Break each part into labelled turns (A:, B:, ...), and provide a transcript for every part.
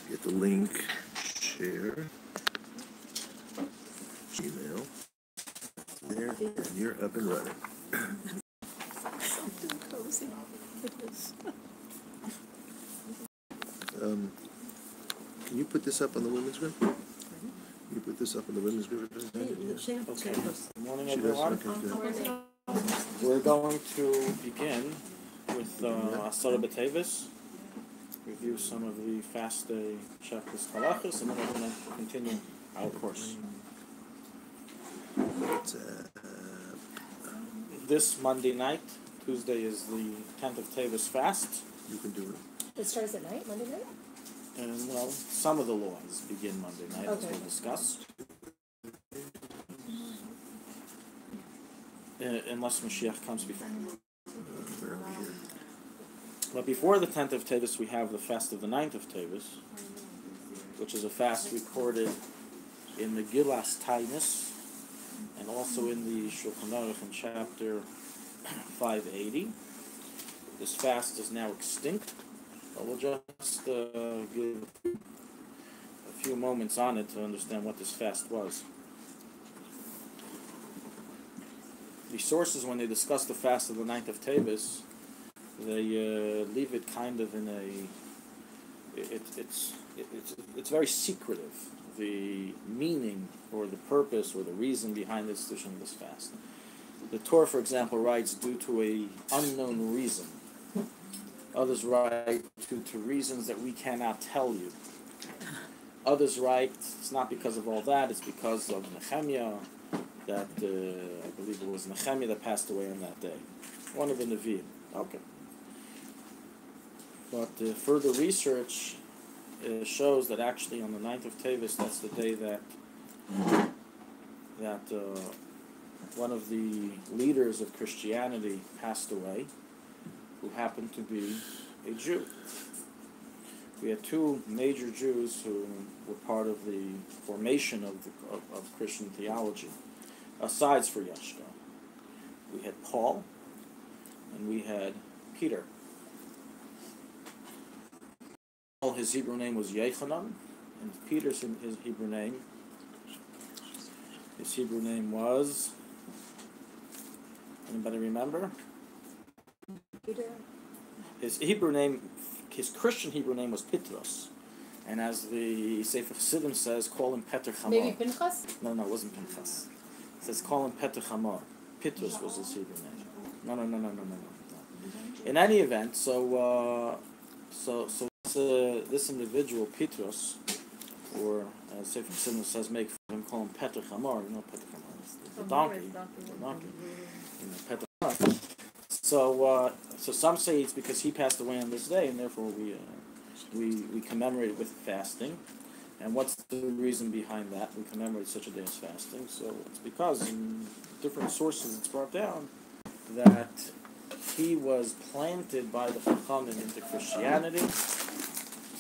A: Get the link, share, email, there, and you're up and running.
B: Something cozy. It is.
A: Can you put this up on the women's group? Can you put this up on the women's group?
C: Okay. Good morning,
A: She does?
C: everyone.
A: Okay, good.
C: We're going to begin with Asara B'Tevis, review some of the fast day checklist halachas, and then we're going to continue our course. This Monday night, Tuesday, is the 10th of Tevis fast.
A: You can do it.
B: It starts at night, Monday night?
C: And, well, some of the laws begin Monday night, as
B: Okay.
C: we'll discuss. Unless Mashiach comes before. But before the 10th of Tevis, we have the fast of the 9th of Tevis, which is a fast recorded in the Gilas Tainus, and also in the Shulchan Aruch in chapter 580. This fast is now extinct. We'll just give a few moments on it to understand what this fast was. The sources, when they discuss the fast of the 9th of Tevis, they leave it kind of in a... It's very secretive, the meaning or the purpose or the reason behind the institution of this fast. The Torah, for example, writes due to a unknown reason. Others write due to reasons that we cannot tell you. Others write it's not because of all that, it's because of Nehemiah, that I believe it was Nehemiah that passed away on that day. One of the Nevi'im. Okay. But further research shows that actually on the 9th of Tevis, that's the day that one of the leaders of Christianity passed away, who happened to be a Jew. We had two major Jews who were part of the formation of Christian theology, asides for Yeshua. We had Paul, and we had Peter. Paul, his Hebrew name was Yechanan, and Peter's his Hebrew name was... Anybody remember?
B: Peter?
C: His Christian Hebrew name was Petros, and as the Sefer Chassidim says, call him Peter Chamor.
B: Maybe Pinchas?
C: No, it wasn't Pinchas. It says call him Peter Chamor. Petros was his Hebrew name. No. In any event, this individual Petros, or as Sefer Chassidim says, make him call him Peter Chamor. You know Peter Chamor is the donkey. The donkey. Peter Chamor. So some say it's because he passed away on this day, and therefore we commemorate it with fasting. And what's the reason behind that? We commemorate such a day as fasting. So it's because in different sources it's brought down that he was planted by the Chachamim into Christianity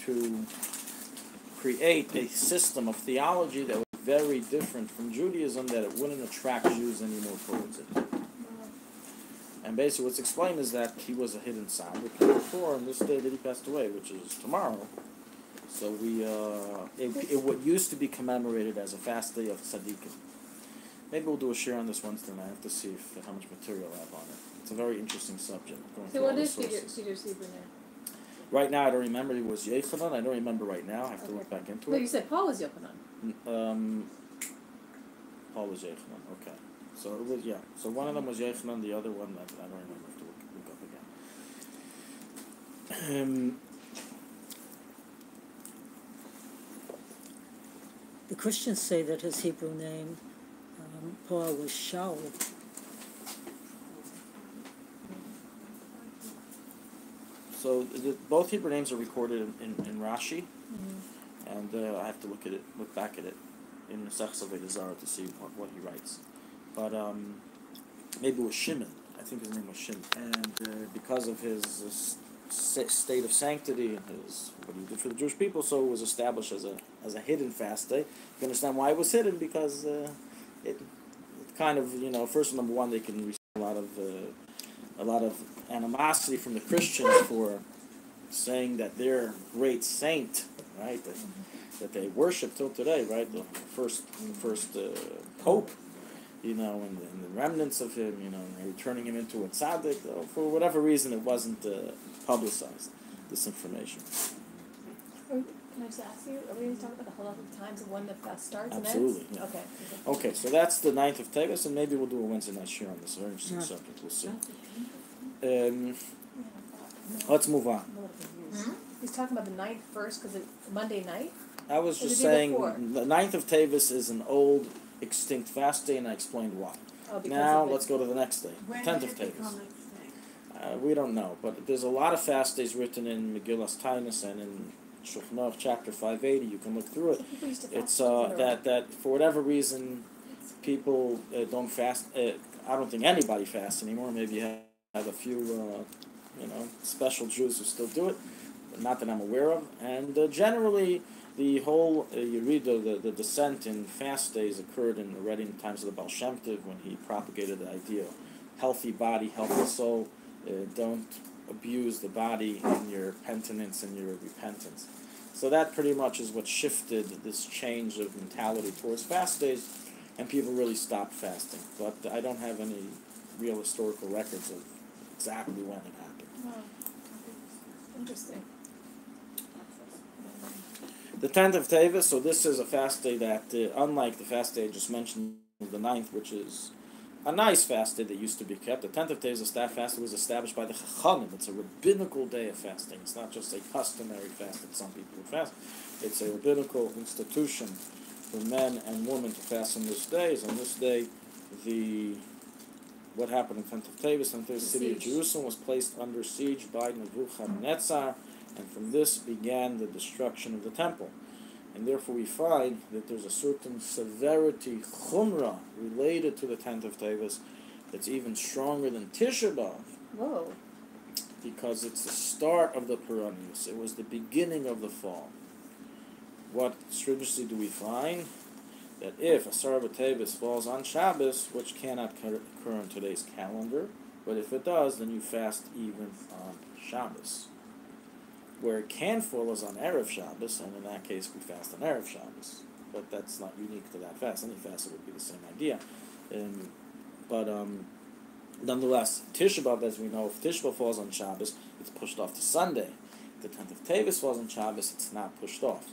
C: to create a system of theology that was very different from Judaism, that it wouldn't attract Jews anymore towards it. And basically what's explained is that he was a hidden son before, and this day that he passed away, which is tomorrow. So it used to be commemorated as a fast day of tzaddikim. Maybe we'll do a share on this Wednesday night. I have to see how much material I have on it. It's a very interesting subject.
B: So what is Peter's Hebrew name?
C: Right now I don't remember. He was Yechanan. I don't remember right now. I have to look back into
B: No,
C: it.
B: you said Paul was Yochanan.
C: Paul was Yechanan. Okay. So it was, yeah. So one of them was Yechanan, the other one I don't remember. I have to look up again.
D: The Christians say that his Hebrew name, Paul, was Shaul.
C: So both Hebrew names are recorded in Rashi, and I have to look back at it in Masechus Avodah Zarah to see what he writes. But maybe it was Shimon. I think his name was Shimon, and because of his state of sanctity and what he did for the Jewish people, so it was established as a hidden fast day. You can understand why it was hidden, because it kind of, first, number one, they can receive a lot of animosity from the Christians for saying that their great saint right? That they worship till today, right? The first pope, and the remnants of him, and they're turning him into a tzaddik. For whatever reason, it wasn't publicized, this information.
B: Can I just ask you, are we going to talk about the halachic times of when the fast starts?
C: Absolutely.
B: And ends?
C: Yeah. Okay, so that's the 9th of Teves, and maybe we'll do a Wednesday night share on this very interesting subject. We'll see. Let's move on.
B: He's talking about the 9th first because it's Monday night?
C: I was just saying the 9th of Teves is an old, extinct fast day, and I explained why. Now let's go to the next day, the 10th of Teves. We don't know, but there's a lot of fast days written in Megillas Tainus and in Shulchan Aruch, chapter 580. You can look through it. It's that for whatever reason people don't fast. I don't think anybody fasts anymore. Maybe you have a few, special Jews who still do it, but not that I'm aware of. And generally, the whole you read the descent in fast days occurred already in the times of the Baal Shem Tov when he propagated the idea of healthy body, healthy soul. Don't abuse the body in your penitence and your repentance. So that pretty much is what shifted this change of mentality towards fast days, and people really stopped fasting. But I don't have any real historical records of exactly when it happened.
B: Wow. Interesting.
C: The 10th of Teves, so this is a fast day that, unlike the fast day I just mentioned, the 9th, which is a nice fast day that used to be kept. The 10th of Teves, the staff fast, was established by the Chachamim. It's a rabbinical day of fasting. It's not just a customary fast that some people would fast. It's a rabbinical institution for men and women to fast on this day. On this day, what happened in 10th of Teves, the city of Jerusalem was placed under siege by Nebuchadnezzar, and from this began the destruction of the temple. And therefore we find that there's a certain severity, chumrah, related to the 10th of Teves that's even stronger than Tisha B'Av.
B: Whoa.
C: Because it's the start of the perennials. It was the beginning of the fall. What stringency do we find? That if Asar B'Teves falls on Shabbos, which cannot occur on today's calendar, but if it does, then you fast even on Shabbos. Where it can fall is on Erev Shabbos, and in that case we fast on Erev Shabbos. But that's not unique to that fast. Any fast would be the same idea. But nonetheless, Tisha B'Av, as we know, if Tisha B'Av falls on Shabbos, it's pushed off to Sunday. If the 10th of Teves falls on Shabbos, it's not pushed off.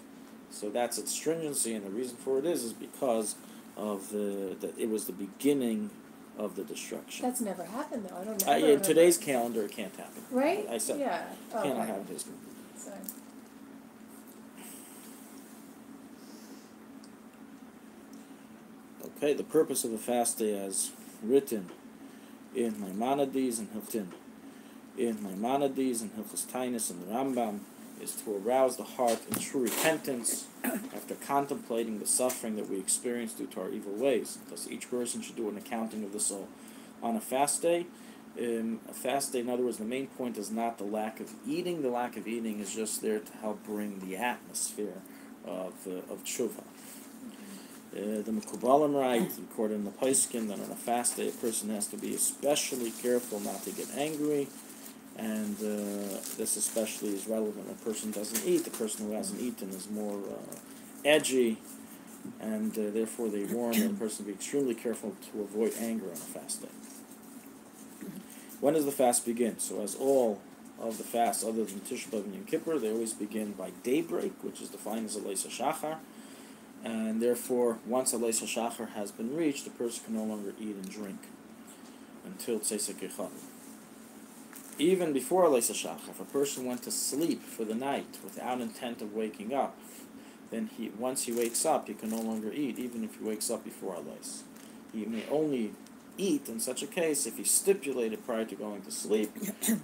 C: So that's its stringency, and the reason for it is because of that it was the beginning of the destruction.
B: That's never happened, though. I don't know.
C: In today's calendar, it can't happen.
B: Right?
C: I said
B: yeah.
C: Cannot happen in history.
B: Sorry.
C: Okay, the purpose of a fast day, as written in Maimonides and Hilchos Tainus and the Rambam, is to arouse the heart in true repentance after contemplating the suffering that we experience due to our evil ways. Thus, each person should do an accounting of the soul. On a fast day, in other words, the main point is not the lack of eating. The lack of eating is just there to help bring the atmosphere of tshuva. The Mekubalim write, recorded in the Paiskin, that on a fast day a person has to be especially careful not to get angry, and this especially is relevant when a person doesn't eat. The person who hasn't eaten is more edgy, and therefore they warn that a person to be extremely careful to avoid anger on a fast day. When does the fast begin? So as all of the fasts other than Tisha B'Av and Yom Kippur, they always begin by daybreak, which is defined as Aleis HaShachar, and therefore once Aleis HaShachar has been reached, the person can no longer eat and drink until Tzeisak Echad. Even before Aleis HaShachar, if a person went to sleep for the night without intent of waking up, then once he wakes up, he can no longer eat, even if he wakes up before Aleis. He may only eat in such a case if he stipulated prior to going to sleep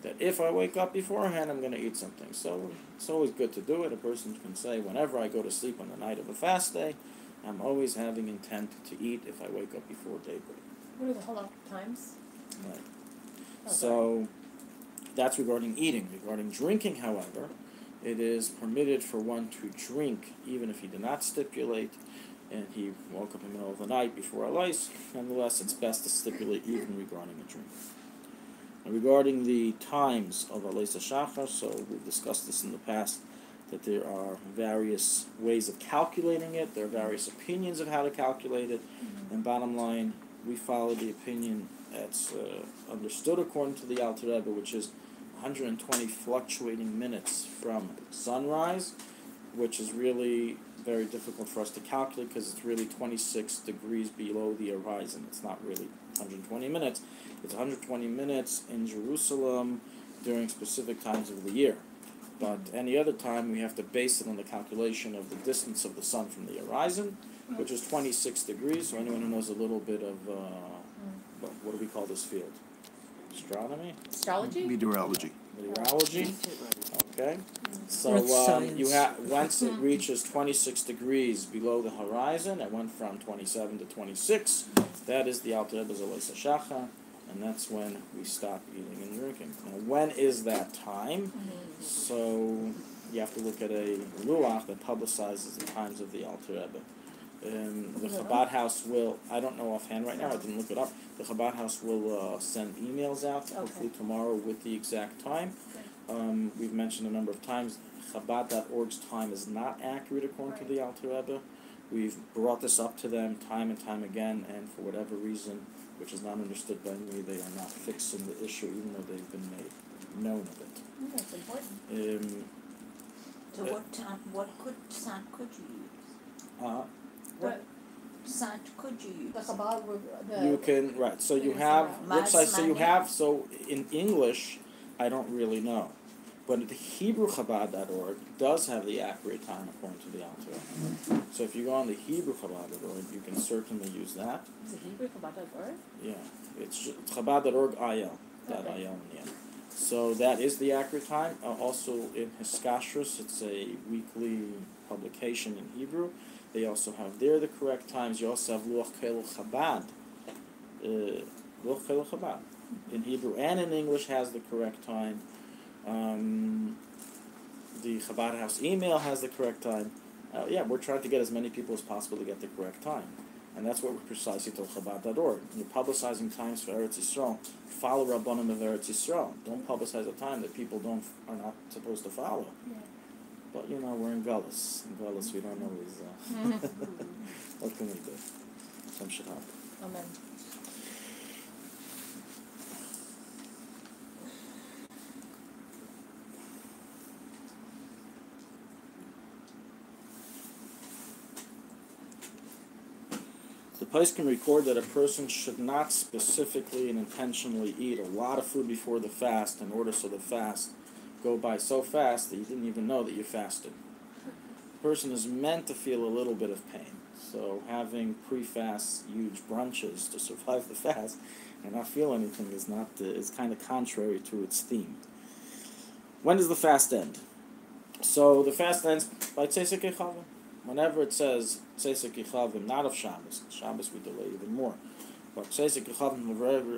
C: that if I wake up beforehand, I'm going to eat something. So it's always good to do it. A person can say, whenever I go to sleep on the night of a fast day, I'm always having intent to eat if I wake up before daybreak.
B: What are the halach times?
C: Right. So that's regarding eating. Regarding drinking, however, it is permitted for one to drink even if he did not stipulate and he woke up in the middle of the night before Aleis. Nonetheless, it's best to stipulate even regarding a drink. And regarding the times of Aleis HaShachar, so we've discussed this in the past, that there are various ways of calculating it. There are various opinions of how to calculate it. And bottom line, we follow the opinion that's understood according to the Alter Rebbe, which is 120 fluctuating minutes from sunrise, which is really very difficult for us to calculate because it's really 26 degrees below the horizon. It's not really 120 minutes. It's 120 minutes in Jerusalem during specific times of the year. But any other time, we have to base it on the calculation of the distance of the sun from the horizon, which is 26 degrees. So anyone who knows a little bit of, what do we call this field? Astronomy?
B: Astrology?
A: Meteorology.
C: Meteorology? Okay. So
D: That's
C: you have once it reaches 26 degrees below the horizon, it went from 27 to 26. That is the Alter Rebbe's Eloisa Shacha, and that's when we stop eating and drinking. Now, when is that time? So you have to look at a luach that publicizes the times of the Alter Rebbe. The Chabad House will, I don't know offhand right now, I didn't look it up. The Chabad House will send emails out, hopefully tomorrow, with the exact time. We've mentioned a number of times, Chabad.org's time is not accurate according to the Alter Rebbe. We've brought this up to them time and time again, and for whatever reason, which is not understood by me, they are not fixing the issue, even though they've been made known of it.
B: That's important.
E: So what sant could you use?
B: What
E: Sant could you use?
B: the Chabad were
C: You can, right, so you have, so in English, I don't really know. But the HebrewChabad.org does have the accurate time according to the Alter Rebbe. So if you go on the HebrewChabad.org, you can certainly use that.
B: Is it Hebrew Chabad.org?
C: Yeah, it's Chabad.org IL, .il in the end. So that is the accurate time. Also in Hiskashrus, it's a weekly publication in Hebrew. They also have there the correct times. You also have Luach Kel Chabad. Luach Kel Chabad in Hebrew and in English has the correct time. The Chabad House email has the correct time. We're trying to get as many people as possible to get the correct time. And that's what we precisely told Chabad.org. You're publicizing times for Eretz Yisrael. Follow Rabbanim of Eretz Yisrael. Don't publicize a time that people are not supposed to follow.
B: Yeah.
C: But we're in Gullus. In Gullus, we don't always. What can we do? Some should happen.
B: Amen.
C: The place can record that a person should not specifically and intentionally eat a lot of food before the fast in order so the fast go by so fast that you didn't even know that you fasted. The person is meant to feel a little bit of pain. So having pre-fast huge brunches to survive the fast and not feel anything is kind of contrary to its theme. When does the fast end? So the fast ends by Tzesek Echavim. Whenever it says Tzesek Echavim, not of Shabbos we delay even more, but Tzesek Echavim, a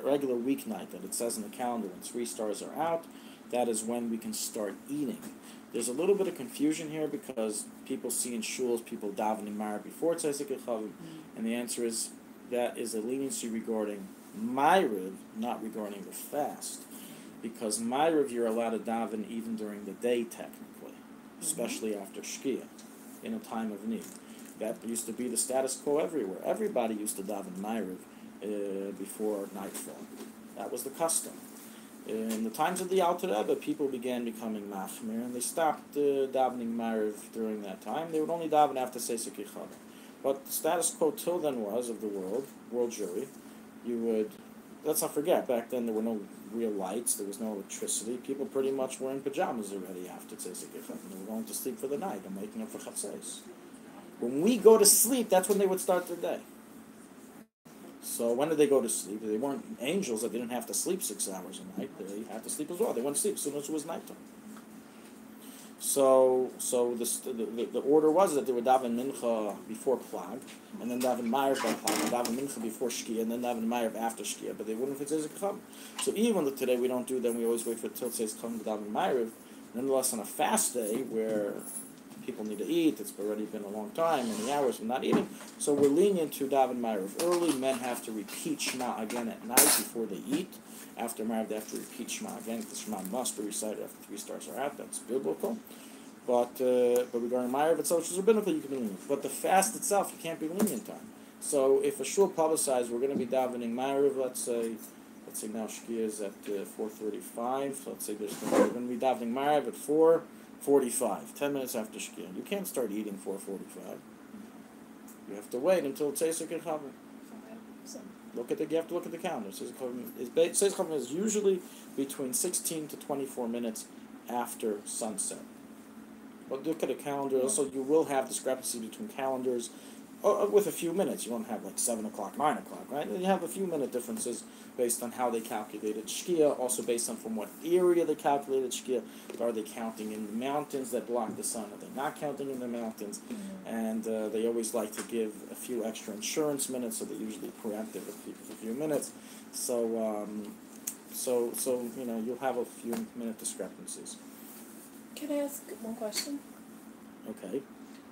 C: regular weeknight that it says in the calendar when 3 stars are out, that is when we can start eating. There's a little bit of confusion here because people see in shuls people davening Ma'ariv before Tzesek Echavim, and the answer is that is a leniency regarding Ma'ariv, not regarding the fast. Because Ma'ariv you're allowed to daven even during the day technically, especially after Shkia, in a time of need. That used to be the status quo everywhere. Everybody used to daven Ma'ariv before nightfall. That was the custom. In the times of the Alter Rebbe, people began becoming machmir, and they stopped davening Ma'ariv during that time. They would only daven after Tzesek Echavim. But the status quo till then was of the world Jewry. You would, let's not forget, back then there were no real lights, there was no electricity. People pretty much were in pajamas already after Tzesek Echavim. They were going to sleep for the night and waking up for Chatzos. When we go to sleep, that's when they would start their day. So when did they go to sleep? They weren't angels that didn't have to sleep 6 hours a night. They had to sleep as well. They went to sleep as soon as it was nighttime. So the order was that they would daven mincha before Plag, and then daven Ma'ariv by Plag, and daven mincha before Shkia, and then daven Ma'ariv after Shkia. But they wouldn't for Tzesek Echavim. So even though today we don't do them, we always wait for till Tzesek Echavim to daven Ma'ariv. Nonetheless, on a fast day where people need to eat, it's already been a long time, many hours of not eating, so we're lenient to daven Ma'ariv early. Men have to repeat Shema again at night before they eat. After Ma'ariv, they have to repeat Shema again, because Shema must be recited after 3 stars are out. That's biblical. But regarding Ma'ariv itself, which is rabbinical, you can be lenient. But the fast itself, you can't be lenient on. So if a shul publicized, we're going to be davening Ma'ariv, let's say now Shkia is at 4:35. So let's say we're going to be davening Ma'ariv at 4:45, 10 minutes after Shkia. You can't start eating 4:45. You have to wait until Tzeisak Chaver.
B: So
C: You have to look at the calendar. Tzeisak Chaver is usually between 16 to 24 minutes after sunset. But look at a calendar. Also, you will have discrepancy between calendars with a few minutes. You won't have like 7 o'clock, 9 o'clock, right? You have a few minute differences based on how they calculated Shkia, also based on from what area they calculated Shkia. Are they counting in the mountains that block the sun? Are they not counting in the mountains? And they always like to give a few extra insurance minutes, so they're usually preemptive with a few minutes. So you'll have a few minute discrepancies.
B: can I ask one question?
C: Okay.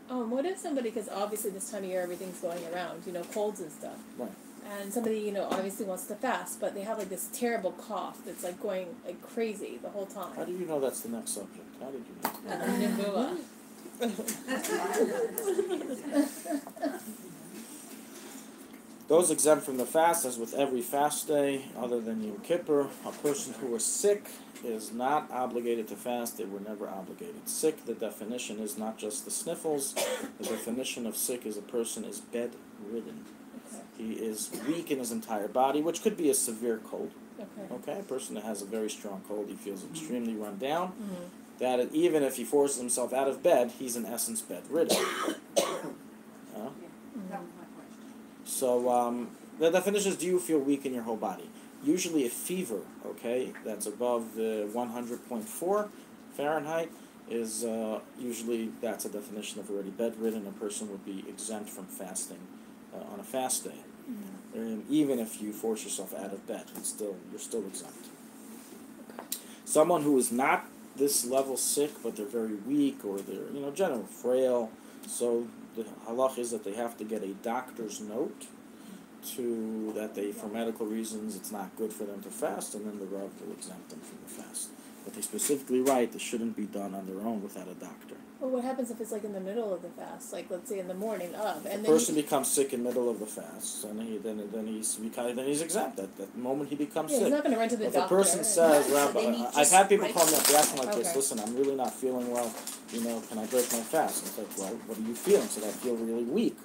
B: What if somebody, because obviously this time of year everything's going around, colds and stuff.
C: Right.
B: And somebody, obviously wants to fast, but they have like this terrible cough that's like going like crazy the whole time.
C: How do you know that's the next subject? How did you know? Those exempt from the fast, as with every fast day, other than Yom Kippur, a person who is sick is not obligated to fast. They were never obligated. Sick, the definition is not just the sniffles. The definition of sick is a person is bedridden.
B: Okay.
C: He is weak in his entire body, which could be a severe cold.
B: Okay.
C: Okay, a person that has a very strong cold, he feels extremely run down.
B: Mm-hmm.
C: That even if he forces himself out of bed, he's in essence bedridden. So the definition is, do you feel weak in your whole body? Usually a fever, okay, that's above the 100.4 Fahrenheit, is usually that's a definition of already bedridden. A person would be exempt from fasting on a fast day. Even if you force yourself out of bed, you're still exempt. Someone who is not this level sick, but they're very weak, or they're generally frail, so the halacha is that they have to get a doctor's note that for medical reasons it's not good for them to fast, and then the Rav will exempt them from the fast. But they specifically write it shouldn't be done on their own without a doctor.
B: Well, what happens if it's like in the middle of the fast, like let's say in the morning of, and
C: the person becomes sick in the middle of the fast, and then he's exempt. At that moment he becomes sick.
B: He's not going to run to the doctor.
C: If the person says, Rabbi, I've had people call me up, they ask me like this,
B: Okay.
C: listen, I'm really not feeling well, can I break my fast? And it's like, well, what are you feeling? I said, I feel really weak.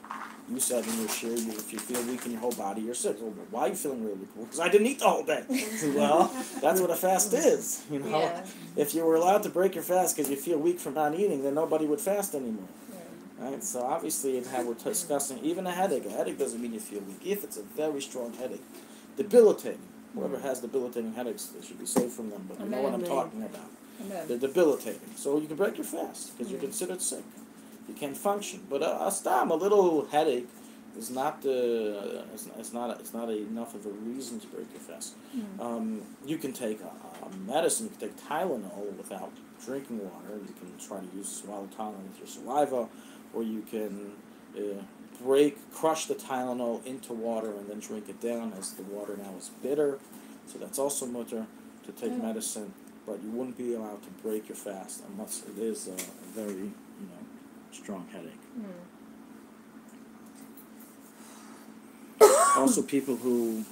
C: You said in your shir, if you feel weak in your whole body, you're sick. Well, why are you feeling really weak? Well, because I didn't eat the whole day. Well, that's what a fast is.
B: Yeah.
C: If you were allowed to break your fast because you feel weak from not eating, then nobody would fast anymore. Right? So obviously, we're discussing even a headache. A headache doesn't mean you feel weak. If it's a very strong headache, debilitating. Whoever has debilitating headaches, they should be safe from them. But you know what I'm talking about. They're debilitating. So you can break your fast because you're considered sick. You can't function. But a little headache is not it's not enough of a reason to break your fast. You can take a medicine. You can take Tylenol without drinking water. You can try to swallow Tylenol with your saliva, or you can crush the Tylenol into water and then drink it down, as the water now is bitter. So that's also mutter to take medicine, but you wouldn't be allowed to break your fast unless it is a very strong headache. Also, people who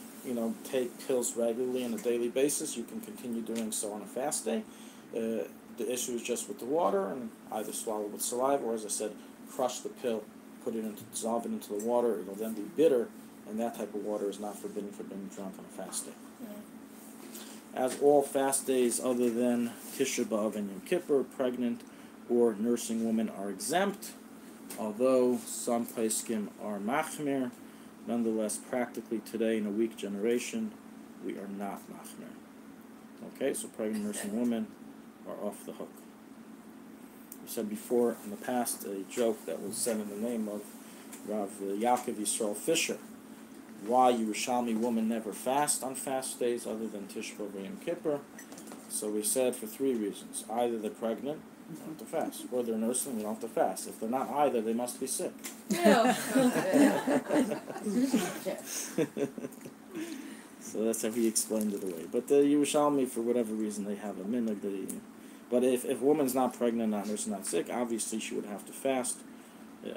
C: take pills regularly on a daily basis, you can continue doing so on a fast day. The issue is just with the water, and either swallow with saliva, or as I said, crush the pill, dissolve it into the water. It'll then be bitter, and that type of water is not forbidden for being drunk on a fast day. As all fast days other than Tisha B'Av and Yom Kippur, pregnant or nursing women are exempt, although some poskim are machmir. Nonetheless, practically today in a weak generation, we are not machmir. Okay, so pregnant nursing women are off the hook. We said before in the past a joke that was said in the name of Rav Yaakov Yisrael Fisher. Why Yerushalmi women never fast on fast days other than Tisha B'Av and Yom Kippur. So we said for 3 reasons. Either they're pregnant, they don't have to fast. Or they're nursing, they don't have to fast. If they're not either, they must be sick.
B: Yeah.
C: So that's how he explained it away. But the Yerushalmi, for whatever reason, they have a minhag. But if a woman's not pregnant, not nursing, not sick, obviously she would have to fast,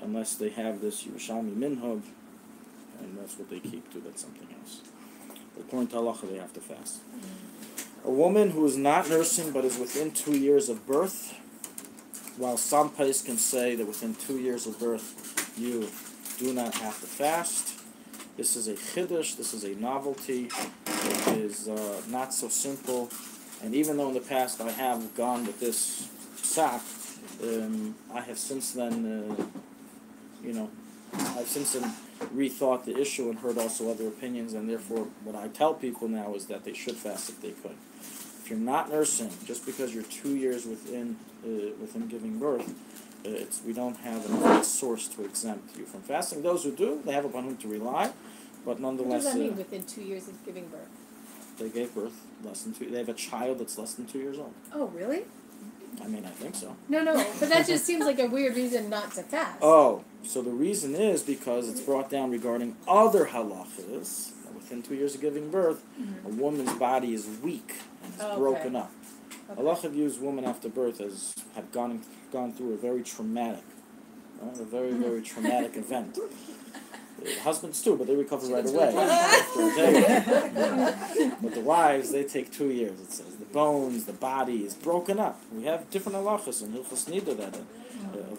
C: unless they have this Yerushalmi minhag, and that's what they keep too. That's something else. But according to Halacha, they have to fast. A woman who is not nursing but is within 2 years of birth, while some place can say that within 2 years of birth you do not have to fast. This is a chiddush, this is a novelty. It is not so simple. And even though in the past I have gone with this psak, I have since then, I've since then rethought the issue and heard also other opinions, and therefore what I tell people now is that they should fast if they could. If you're not nursing, just because you're 2 years within giving birth, we don't have enough source to exempt you from fasting. Those who do, they have upon whom to rely, but nonetheless...
B: What does that mean, within 2 years of giving birth?
C: They gave birth less than 2. They have a child that's less than 2 years old.
B: Oh, really?
C: I mean, I think so.
B: No, but that just seems like a weird reason not to fast.
C: Oh, so the reason is because it's brought down regarding other halachas. Within 2 years of giving birth, a woman's body is weak and is broken up.
B: Okay.
C: Halacha views women after birth as have gone through a very traumatic, very traumatic event. Husbands too, but they recover right away after a day. But the wives, they take 2 years. It says the bones, the body is broken up. We have different halachas in Hilchos Nida that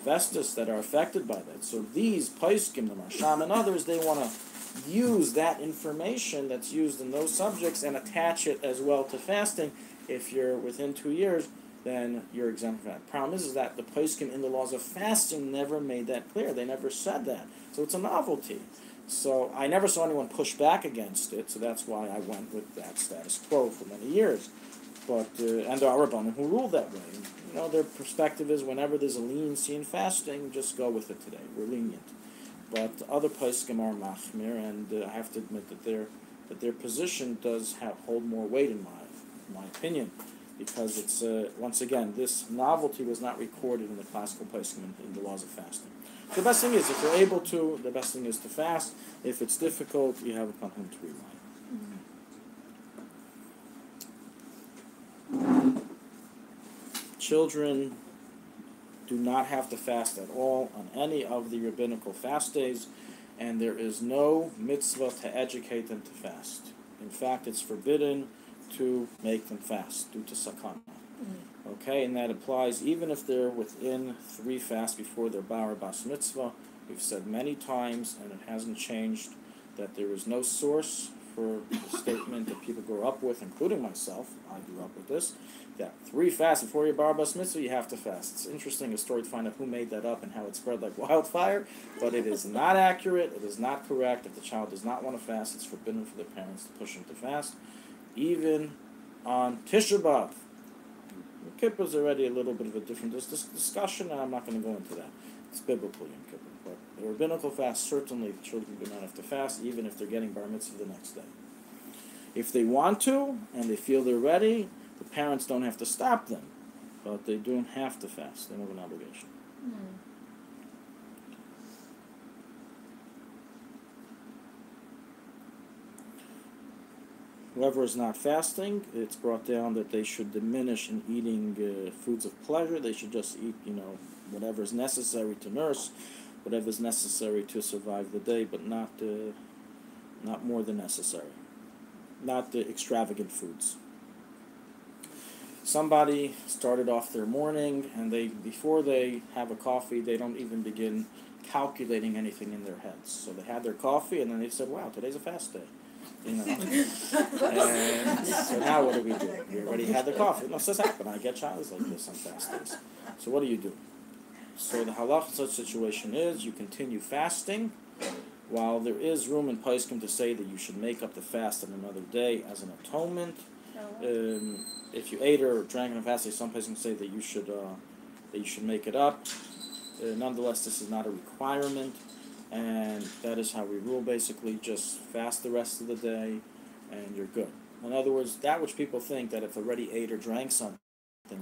C: vestus that are affected by that. So these Paiskim, the Marsham, and others, they want to use that information that's used in those subjects and attach it as well to fasting. If you're within 2 years, then you're exempt from that. Problem is that the Paiskim in the laws of fasting never made that clear. They never said that. So it's a novelty. So I never saw anyone push back against it, so that's why I went with that status quo for many years. But and there are Rabbanim who rule that way. Their perspective is whenever there's a leniency in fasting, just go with it today. We're lenient. But other Paiskim are machmir, and I have to admit that their position does hold more weight in my opinion, because it's once again, this novelty was not recorded in the classical Paiskim in the laws of fasting. The best thing is, if you're able to, the best thing is to fast. If it's difficult, you have upon whom to rely. Children do not have to fast at all on any of the rabbinical fast days, and there is no mitzvah to educate them to fast. In fact, it's forbidden to make them fast due to sakana. Okay, and that applies even if they're within 3 fasts before their bar or bas mitzvah. We've said many times, and it hasn't changed, that there is no source for the statement that people grow up with, including myself. I grew up with this, that 3 fasts before your bar bas mitzvah, you have to fast. It's interesting, a story to find out who made that up and how it spread like wildfire, but it is not accurate, it is not correct. If the child does not want to fast, it's forbidden for the parents to push him to fast. Even on Tisha B'Av. Kippur is already a little bit of a different discussion, and I'm not going to go into that. It's biblical Yom Kippur. But the rabbinical fast, certainly the children do not have to fast, even if they're getting bar mitzvah the next day. If they want to, and they feel they're ready, the parents don't have to stop them, but they don't have to fast. They don't have an obligation. Whoever is not fasting, it's brought down that they should diminish in eating foods of pleasure. They should just eat, whatever is necessary to nurse, whatever is necessary to survive the day, but not more than necessary. Not the extravagant foods. Somebody started off their morning, and before they have a coffee, they don't even begin calculating anything in their heads. So they had their coffee, and then they said, "Wow, today's a fast day." And so now what do? We already had the coffee. No, it does happen. I get childs like this on fast days. So what do? So the halacha in such situation is you continue fasting, while there is room in Paiskim to say that you should make up the fast on another day as an atonement. If you ate or drank on a fast day, some Paiskim say that you should make it up. Nonetheless, this is not a requirement. And that is how we rule, basically. Just fast the rest of the day, and you're good. In other words, that which people think that if I already ate or drank something,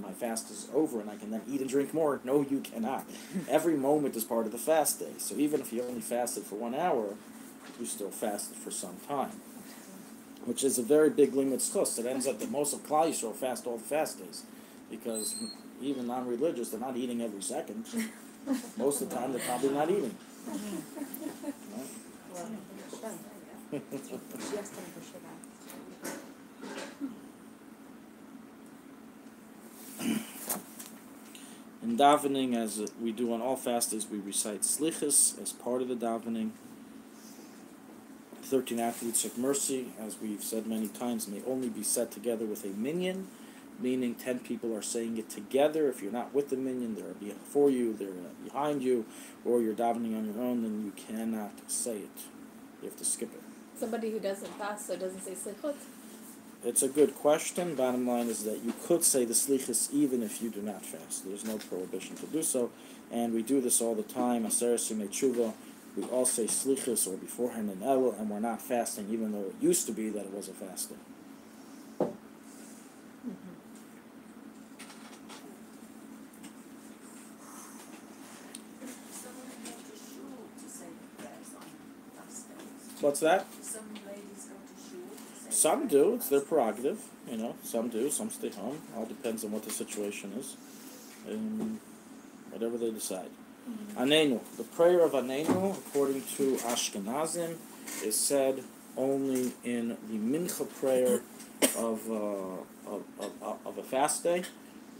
C: my fast is over and I can then eat and drink more. No, you cannot. Every moment is part of the fast day. So even if you only fasted for 1 hour, you still fasted for some time. Which is a very big limit schus. It ends up that most of Klal Yisrael fast all the fast days. Because even non-religious, they're not eating every second. Most of the time, they're probably not eating. In davening, as we do on all fastas, we recite slichas as part of the davening. 13 attributes of mercy, as we've said many times, may only be said together with a minyan, meaning 10 people are saying it together. If you're not with the minyan, they're before you, they're behind you, or you're davening on your own, then you cannot say it. You have to skip it.
B: Somebody who doesn't fast, so doesn't say slichot?
C: It's a good question. Bottom line is that you could say the slichas even if you do not fast. There's no prohibition to do so, and we do this all the time. Aseres Yemei Tshuva, we all say slichas or beforehand in Elul, and we're not fasting, even though it used to be that it was a fasting. What's that?
E: Some ladies go to shul to say
C: Some do. It's their prerogative. Some do. Some stay home. All depends on what the situation is. Whatever they decide. Anenu. The prayer of Anenu, according to Ashkenazim, is said only in the mincha prayer of a fast day.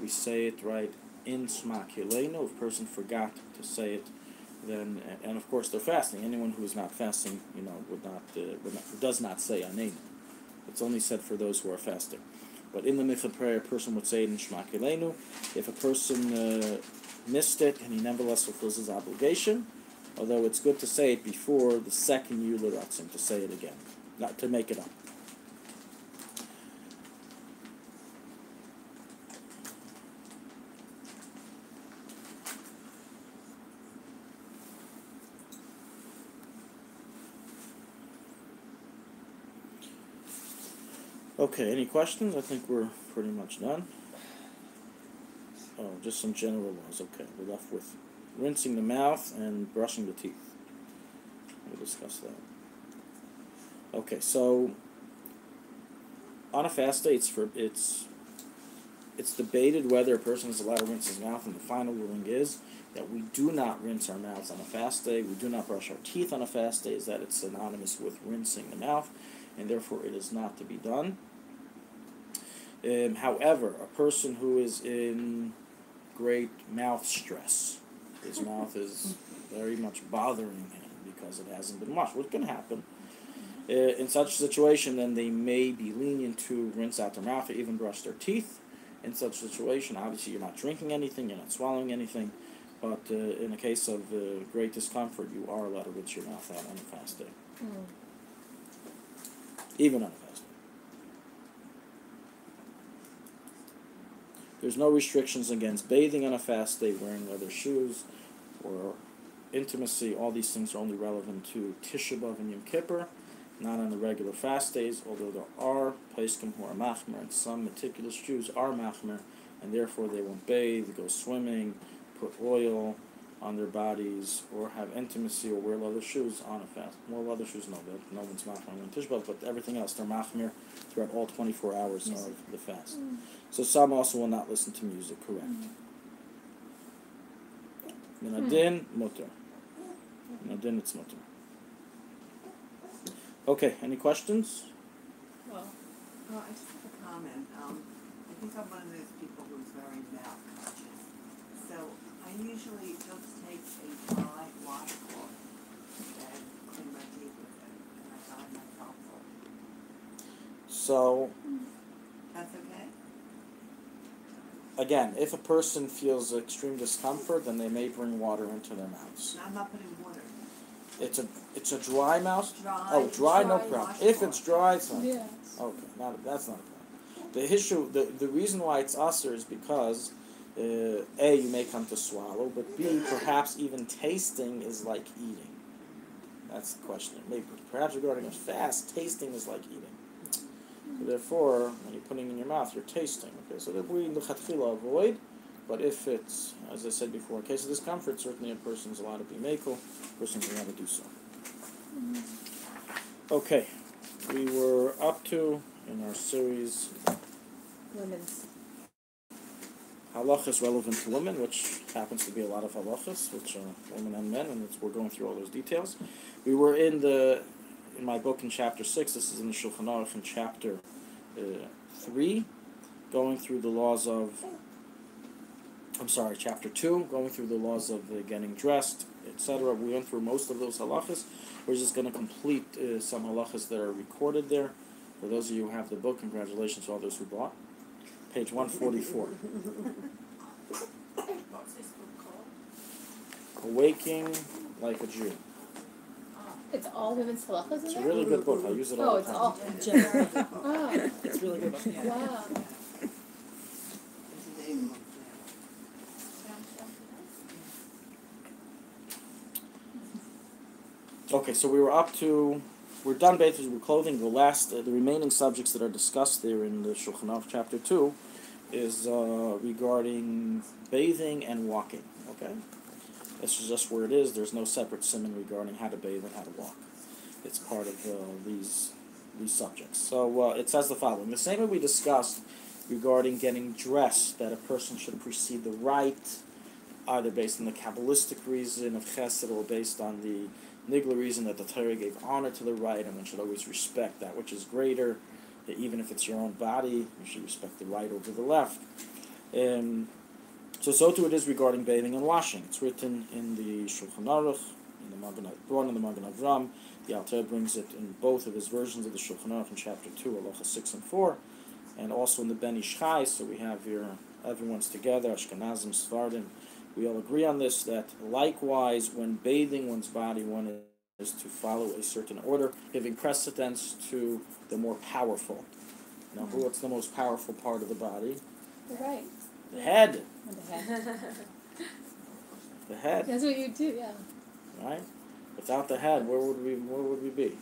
C: We say it right in Shema Kilenu. If a person forgot to say it, then, and of course they're fasting. Anyone who is not fasting, does not say Anenu. It's only said for those who are fasting. But in the mincha prayer, a person would say it in Shema Kilenu. If a person missed it and he nevertheless fulfills his obligation, although it's good to say it before the second Yula Ratzim, to say it again, not to make it up. Okay, any questions? I think we're pretty much done. Oh, just some general laws. Okay, we're left with rinsing the mouth and brushing the teeth. We'll discuss that. Okay, so on a fast day, it's debated whether a person is allowed to rinse his mouth, and the final ruling is that we do not rinse our mouths on a fast day. We do not brush our teeth on a fast day, is that it's synonymous with rinsing the mouth, and therefore it is not to be done. However, a person who is in great mouth stress, his mouth is very much bothering him because it hasn't been washed, what can happen? In such a situation, then they may be lenient to rinse out their mouth or even brush their teeth. In such a situation, obviously you're not drinking anything, you're not swallowing anything, but in a case of great discomfort, you are allowed to rinse your mouth out on a fast day. Even on a fast day. There's no restrictions against bathing on a fast day, wearing leather shoes, or intimacy. All these things are only relevant to Tisha B'Av and Yom Kippur, not on the regular fast days, although there are poskim who are machmer, and some meticulous Jews are machmer, and therefore they won't bathe, go swimming, put oil on their bodies, or have intimacy, or wear leather shoes on a fast. Well, leather shoes, no one's machmer on Tisha B'Av, but everything else, they're machmer throughout all 24 hours of the fast. So some also will not listen to music, correct. Minadin, mutter. Minadin, it's mutter. Okay, any questions?
B: Well,
F: I just have a comment. I think I'm one of those people who's very mouth conscious. So I usually just take a dry washcloth and clean my teeth with it, and I find that helpful.
C: So,
F: That's okay?
C: again, if a person feels extreme discomfort, then they may bring water into their mouths.
F: No, I'm not putting water.
C: It's a dry mouth?
F: Dry.
C: Oh, dry, no
F: Dry
C: problem.
F: washcloth.
C: If it's dry, it's not.
B: yes.
C: Okay, that's not a problem. The issue, the reason why it's usher is because A, you may come to swallow, but B, perhaps even tasting is like eating. That's the question. Maybe perhaps regarding a fast, tasting is like eating. So therefore, when you're putting it in your mouth, you're tasting. Okay, so that we l'chatchila avoid. But if it's, as I said before, in case of discomfort, certainly a person is allowed to be makel, a person is allowed to do so. Okay, we were up to, in our series,
B: Women's.
C: halachas relevant to women, which happens to be a lot of halachas, which are women and men, and we're going through all those details. We were in my book in chapter 6. This is in the Shulchan Aruch in chapter 3, going through the laws of. Chapter 2, going through the laws of getting dressed, etc. We went through most of those halachas. We're just going to complete some halachas that are recorded there. For those of you who have the book, congratulations to all those who bought. Page 144.
E: What's this book called?
C: Awaking Like a Jew.
B: It's all women's halachas in
C: It's a
B: there?
C: really good book. I use it all
B: Oh,
C: the
B: it's
C: time.
B: all.
D: Generally,
B: Oh,
D: it's really good.
B: wow.
F: There's a name of
C: Okay, so we're done basically with clothing. The remaining subjects that are discussed there in the Shulchan Aruch chapter 2 is regarding bathing and walking, okay? This is just where it is. There's no separate siman regarding how to bathe and how to walk. It's part of these subjects. So it says the following. The same way we discussed regarding getting dressed, that a person should precede the rite, either based on the Kabbalistic reason of chesed or based on the Nigla reason that the Torah gave honor to the right, and one should always respect that which is greater, that even if it's your own body, you should respect the right over the left. So too it is regarding bathing and washing. It's written in the Shulchan Aruch, brought in the Magen Avram. The Alter brings it in both of his versions of the Shulchan Aruch in chapter 2, Halacha 6 and 4, and also in the Ben Ish Chai. So we have here everyone's together, Ashkenazim, Sephardim. We all agree on this, that likewise, when bathing one's body, one is to follow a certain order, giving precedence to the more powerful. Now, what's the most powerful part of the body?
B: You're right.
C: The head.
B: The head.
C: The head,
B: That's what you do, yeah.
C: right? Without the head, where would we be?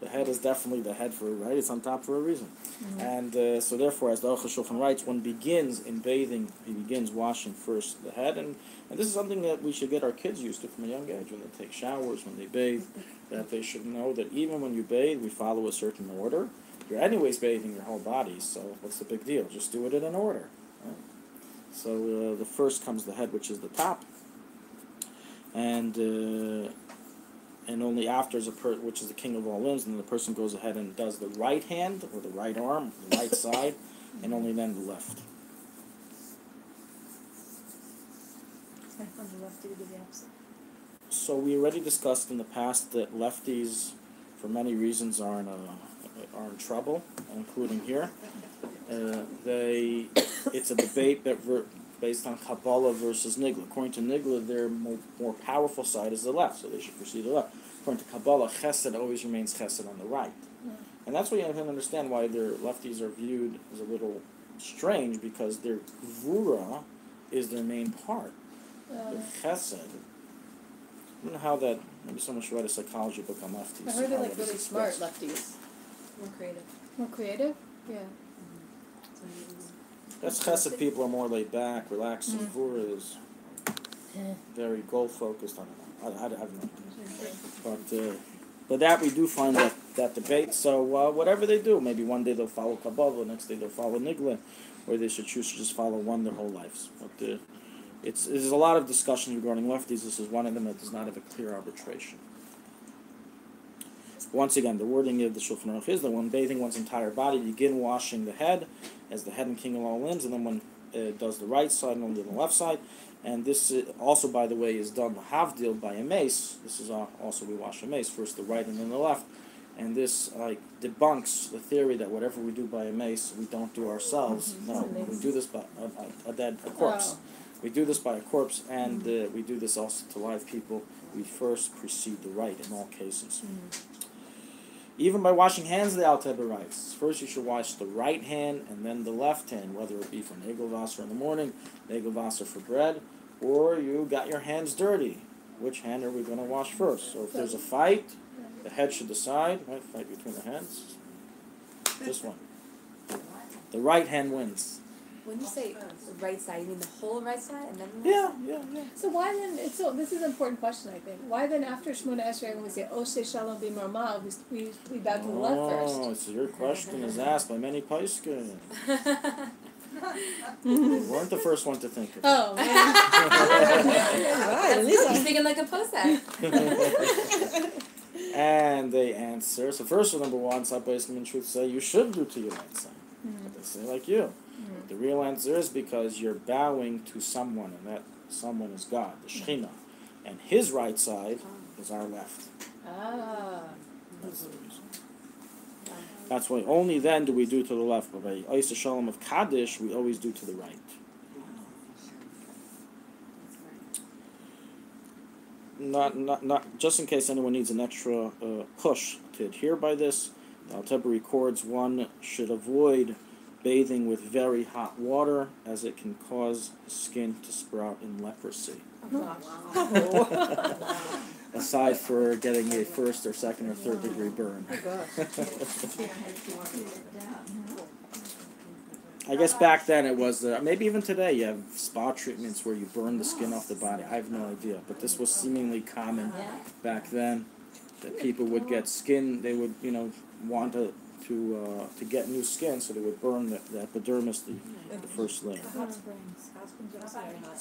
C: The head is definitely the head for it, right? It's on top for a reason. And so therefore, as the Aruch HaShulchan writes, one begins in bathing, he begins washing first the head. And this is something that we should get our kids used to from a young age, when they take showers, when they bathe, that they should know that even when you bathe, we follow a certain order. You're anyways bathing your whole body, so what's the big deal? Just do it in an order. Right? So the first comes the head, which is the top. And only after is which is the king of all limbs, and then the person goes ahead and does the right hand or the right arm, the right side, and only then the left. So we already discussed in the past that lefties, for many reasons, are in trouble, including here. It's a debate based on Kabbalah versus Nigla. According to Nigla, their more powerful side is the left, so they should proceed the left. According to Kabbalah, Chesed always remains Chesed on the right. And that's why you can understand why their lefties are viewed as a little strange, because their Gvura is their main part. Their Chesed. I don't know how that, maybe someone should write a psychology book on lefties.
B: I heard they're like really smart lefties.
E: More creative.
B: More creative? Yeah.
C: That's Chesed people are more laid back, relaxed, and Gvura is very goal-focused. I don't know. But that we do find that debate. So whatever they do, maybe one day they'll follow Kabbalah, the next day they'll follow Nigla, or they should choose to just follow one their whole lives. But there's a lot of discussion regarding lefties. This is one of them that does not have a clear arbitration. Once again, the wording of the Shulchan Aruch is that when bathing one's entire body, begin washing the head as the head and king of all limbs, and then one does the right side and only the left side. And this also, by the way, is done havdil by a mace. This is also we wash a mace, first the right and then the left. And this debunks the theory that whatever we do by a mace, we don't do ourselves. No, we do this by a corpse. We do this by a corpse, and we do this also to live people. We first precede the right in all cases. Even by washing hands, the Alter writes, first you should wash the right hand and then the left hand, whether it be for Negel Wasser in the morning, Negel Wasser for bread, or you got your hands dirty. Which hand are we going to wash first? So if there's a fight, the head should decide, right? Fight between the hands. This one. The right hand wins.
E: When you say the right side, you mean the whole right side and then the
C: Yeah.
B: So why then, this is an important question, I think. Why then after Shemona Esrei, when we say, Oshe Shalom B'Marma, we bow to the left first?
C: Oh, so your question is asked by many Paiskim. You weren't the first one to think of it.
B: Oh man.
D: Right, at least
E: You're
D: I...
E: thinking like a Posek.
C: And they answer. So first, number one, Sabbaism in truth say you should do to your right side. But they say like you. The real answer is because you're bowing to someone, and that someone is God, the Shekhinah. And his right side is our left.
B: Ah.
C: That's the reason. That's why only then do we do to the left. But by Ois Shalom of Kaddish, we always do to the right. Not just in case anyone needs an extra push to adhere by this, the Alter Rebbe records one should avoid bathing with very hot water, as it can cause skin to sprout in leprosy. Aside for getting a first or second or third degree burn. I guess back then it was, maybe even today, you have spa treatments where you burn the skin off the body. I have no idea, but this was seemingly common back then, that people would get skin, they would, want to get new skin, so they would burn the epidermis, the first layer.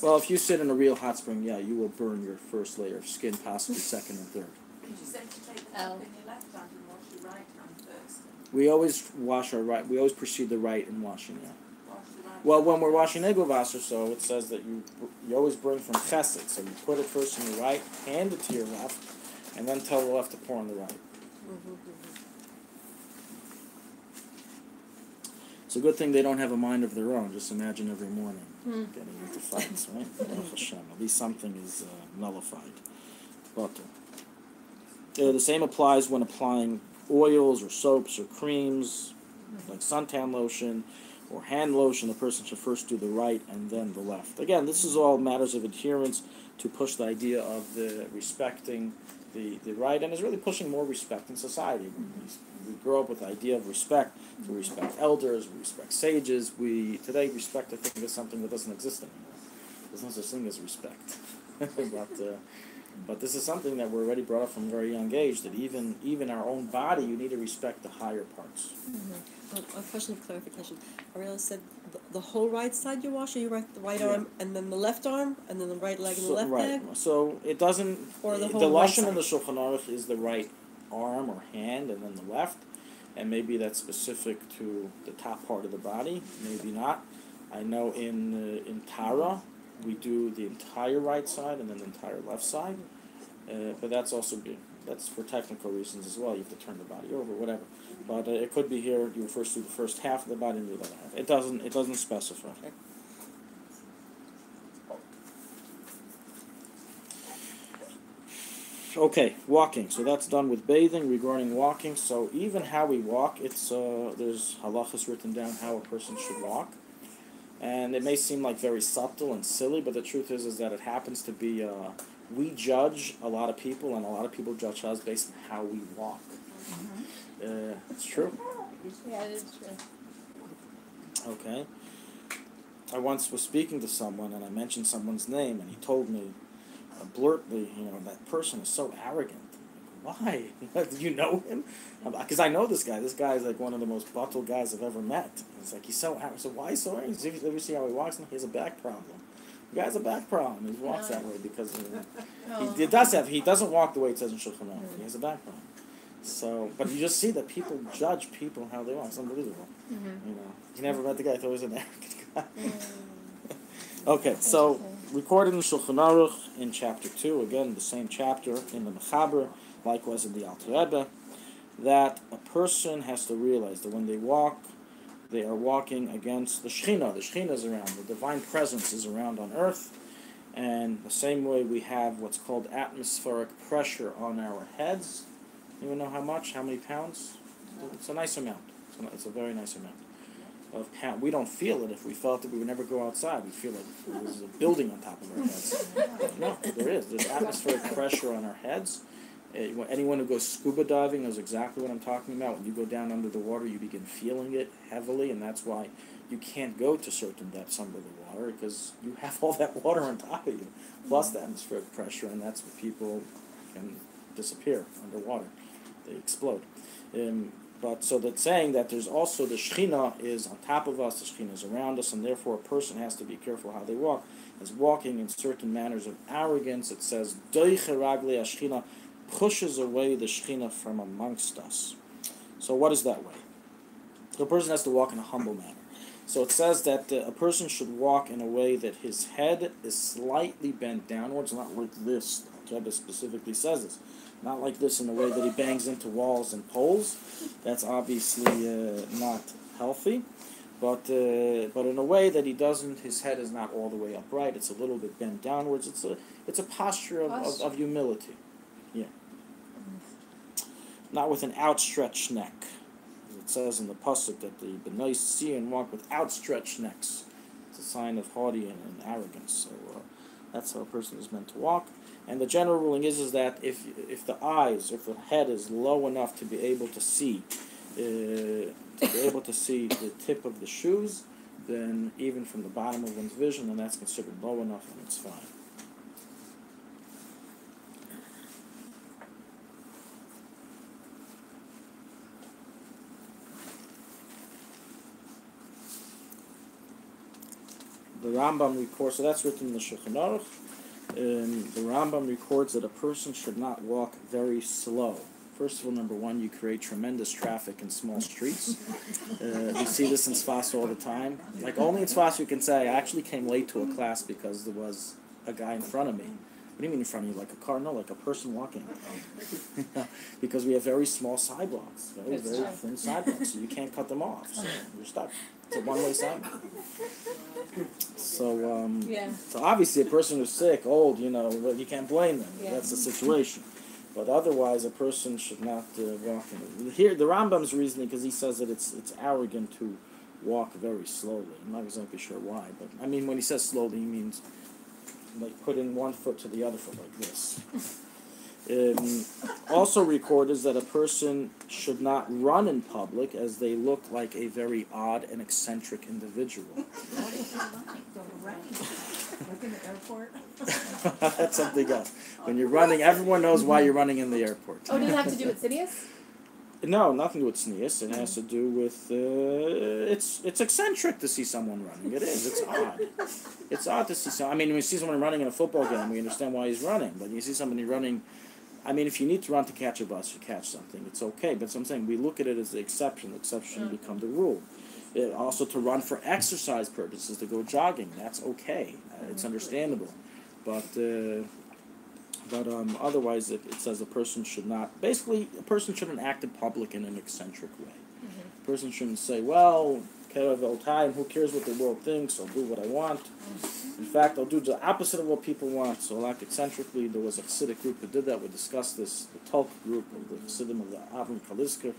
C: Well, if you sit in a real hot spring, yeah, you will burn your first layer of skin, possibly second and third.
F: You said to take the top in your left hand and wash your right hand first.
C: We always wash our right. We always precede the right in washing. Yeah.
F: Wash the right
C: Well, when we're washing Egelwasser, so it says that you always bring from Chesed. So you put it first in your right, hand it to your left, and then tell the left to pour on the right. It's a good thing they don't have a mind of their own. Just imagine every morning getting into fights, right? Baruch Hashem. At least something is nullified. But the same applies when applying oils or soaps or creams, like suntan lotion or hand lotion. The person should first do the right and then the left. Again, this is all matters of adherence to push the idea of the respecting the right, and is really pushing more respect in society. We grow up with the idea of respect. We respect elders, we respect sages. We today respect, I think, is something that doesn't exist anymore. There's no such thing as respect. But this is something that we're already brought up from a very young age, that even our own body, you need to respect the higher parts.
G: A question of clarification. Ariella said the whole right side you wash, or you write the right arm and then the left arm, and then the right leg and the left leg?
C: So it doesn't...
G: Or the whole
C: the
G: right
C: Lashon
G: side?
C: in the Shulchan Aruch is the right arm or hand and then the left, and maybe that's specific to the top part of the body, maybe not. I know in Tara, we do the entire right side and then the entire left side, but that's also good. That's for technical reasons as well. You have to turn the body over, whatever. But it could be here. You first do the first half of the body and the other half. It doesn't specify. Okay, walking. So that's done with bathing. Regarding walking, so even how we walk, it's there's halachas written down how a person should walk. And it may seem like very subtle and silly, but the truth is that it happens to be, we judge a lot of people, and a lot of people judge us based on how we walk. It's true.
B: Yeah, it is true.
C: Okay. I once was speaking to someone, and I mentioned someone's name, and he told me, bluntly, that person is so arrogant. Why? Do you know him? Because I know this guy. This guy is like one of the most bottle guys I've ever met. It's like, he's so arrogant. So why so arrogant? You ever see how he walks? He has a back problem. The guy has a back problem. He walks that way because he doesn't walk the way it says in Shulchan Aruch. He has a back problem. So, but you just see that people judge people how they walk. It's unbelievable. You never met the guy. I thought he was an arrogant guy. Okay, so recorded in Shulchan Aruch in chapter 2, again the same chapter in the Mechaber, likewise in the Alter Rebbe, that a person has to realize that when they walk, they are walking against the Shekhinah. The Shekhinah is around. The divine presence is around on earth. And the same way we have what's called atmospheric pressure on our heads. Anyone know how much? How many pounds? It's a nice amount. It's a very nice amount of pound. We don't feel it. If we felt it, we would never go outside. We feel like there was a building on top of our heads. No, there is. There's atmospheric pressure on our heads. Anyone who goes scuba diving knows exactly what I'm talking about. When you go down under the water, you begin feeling it heavily, and that's why you can't go to certain depths under the water, because you have all that water on top of you, plus the atmospheric pressure, and that's what people can disappear underwater. They explode. But so that's saying that there's also the Shechina is on top of us, the Shechina is around us, and therefore a person has to be careful how they walk. As walking in certain manners of arrogance, it says, Doiche Ragli Shechina pushes away the Shechina from amongst us. So what is that way? The person has to walk in a humble manner. So it says that a person should walk in a way that his head is slightly bent downwards, not like this. Rebbe specifically says this. Not like this in a way that he bangs into walls and poles. That's obviously not healthy. But in a way that he doesn't, his head is not all the way upright. It's a little bit bent downwards. It's a posture of humility. Yeah. Not with an outstretched neck. It says in the pasuk that the Bnei Sion walk with outstretched necks. It's a sign of haughty and arrogance. So that's how a person is meant to walk. And the general ruling is that if the head is low enough to be able to see, the tip of the shoes, then even from the bottom of one's vision, then that's considered low enough, and it's fine. The Rambam records, so that's written in the Shulchan Aruch. The Rambam records that a person should not walk very slow. First of all, number one, you create tremendous traffic in small streets. We see this in Sfas all the time. Like, only in Sfas you can say, I actually came late to a class because there was a guy in front of me. What do you mean in front of you? Like a car? No, like a person walking. Because we have very small sidewalks. Very thin sidewalks. So you can't cut them off. So you're stuck. It's a one-way sidewalk. So, so obviously a person who's sick, old, you can't blame them. Yeah. That's the situation. But otherwise, a person should not walk in it. Here, the Rambam's reasoning, because he says that it's arrogant to walk very slowly. I'm not exactly sure why, but I mean, when he says slowly, he means like putting one foot to the other foot like this. Also recorded is that a person should not run in public, as they look like a very odd and eccentric individual.
F: Like in the airport?
C: That's something else. When you're running, everyone knows why you're running in the airport.
B: Oh, does it have to do with Sidious?
C: No, nothing to do with sneeze. It has to do with it's eccentric to see someone running. It is. It's odd. It's odd to see someone. I mean, when you see someone running in a football game, we understand why he's running. But you see somebody running. I mean, if you need to run to catch a bus, you catch something. It's okay. But so I'm saying we look at it as the exception. The exception become the rule. Also, to run for exercise purposes, to go jogging, that's okay. It's understandable. But otherwise, it says a person should not. Basically, a person shouldn't act in public in an eccentric way. A person shouldn't say, "Well, time, who cares what the world thinks? I'll do what I want." In fact, I'll do the opposite of what people want. So, I'll act eccentrically. There was a Hasidic group that did that. We discussed this. The Talk group of the Hasidim of the Avram Kalisker,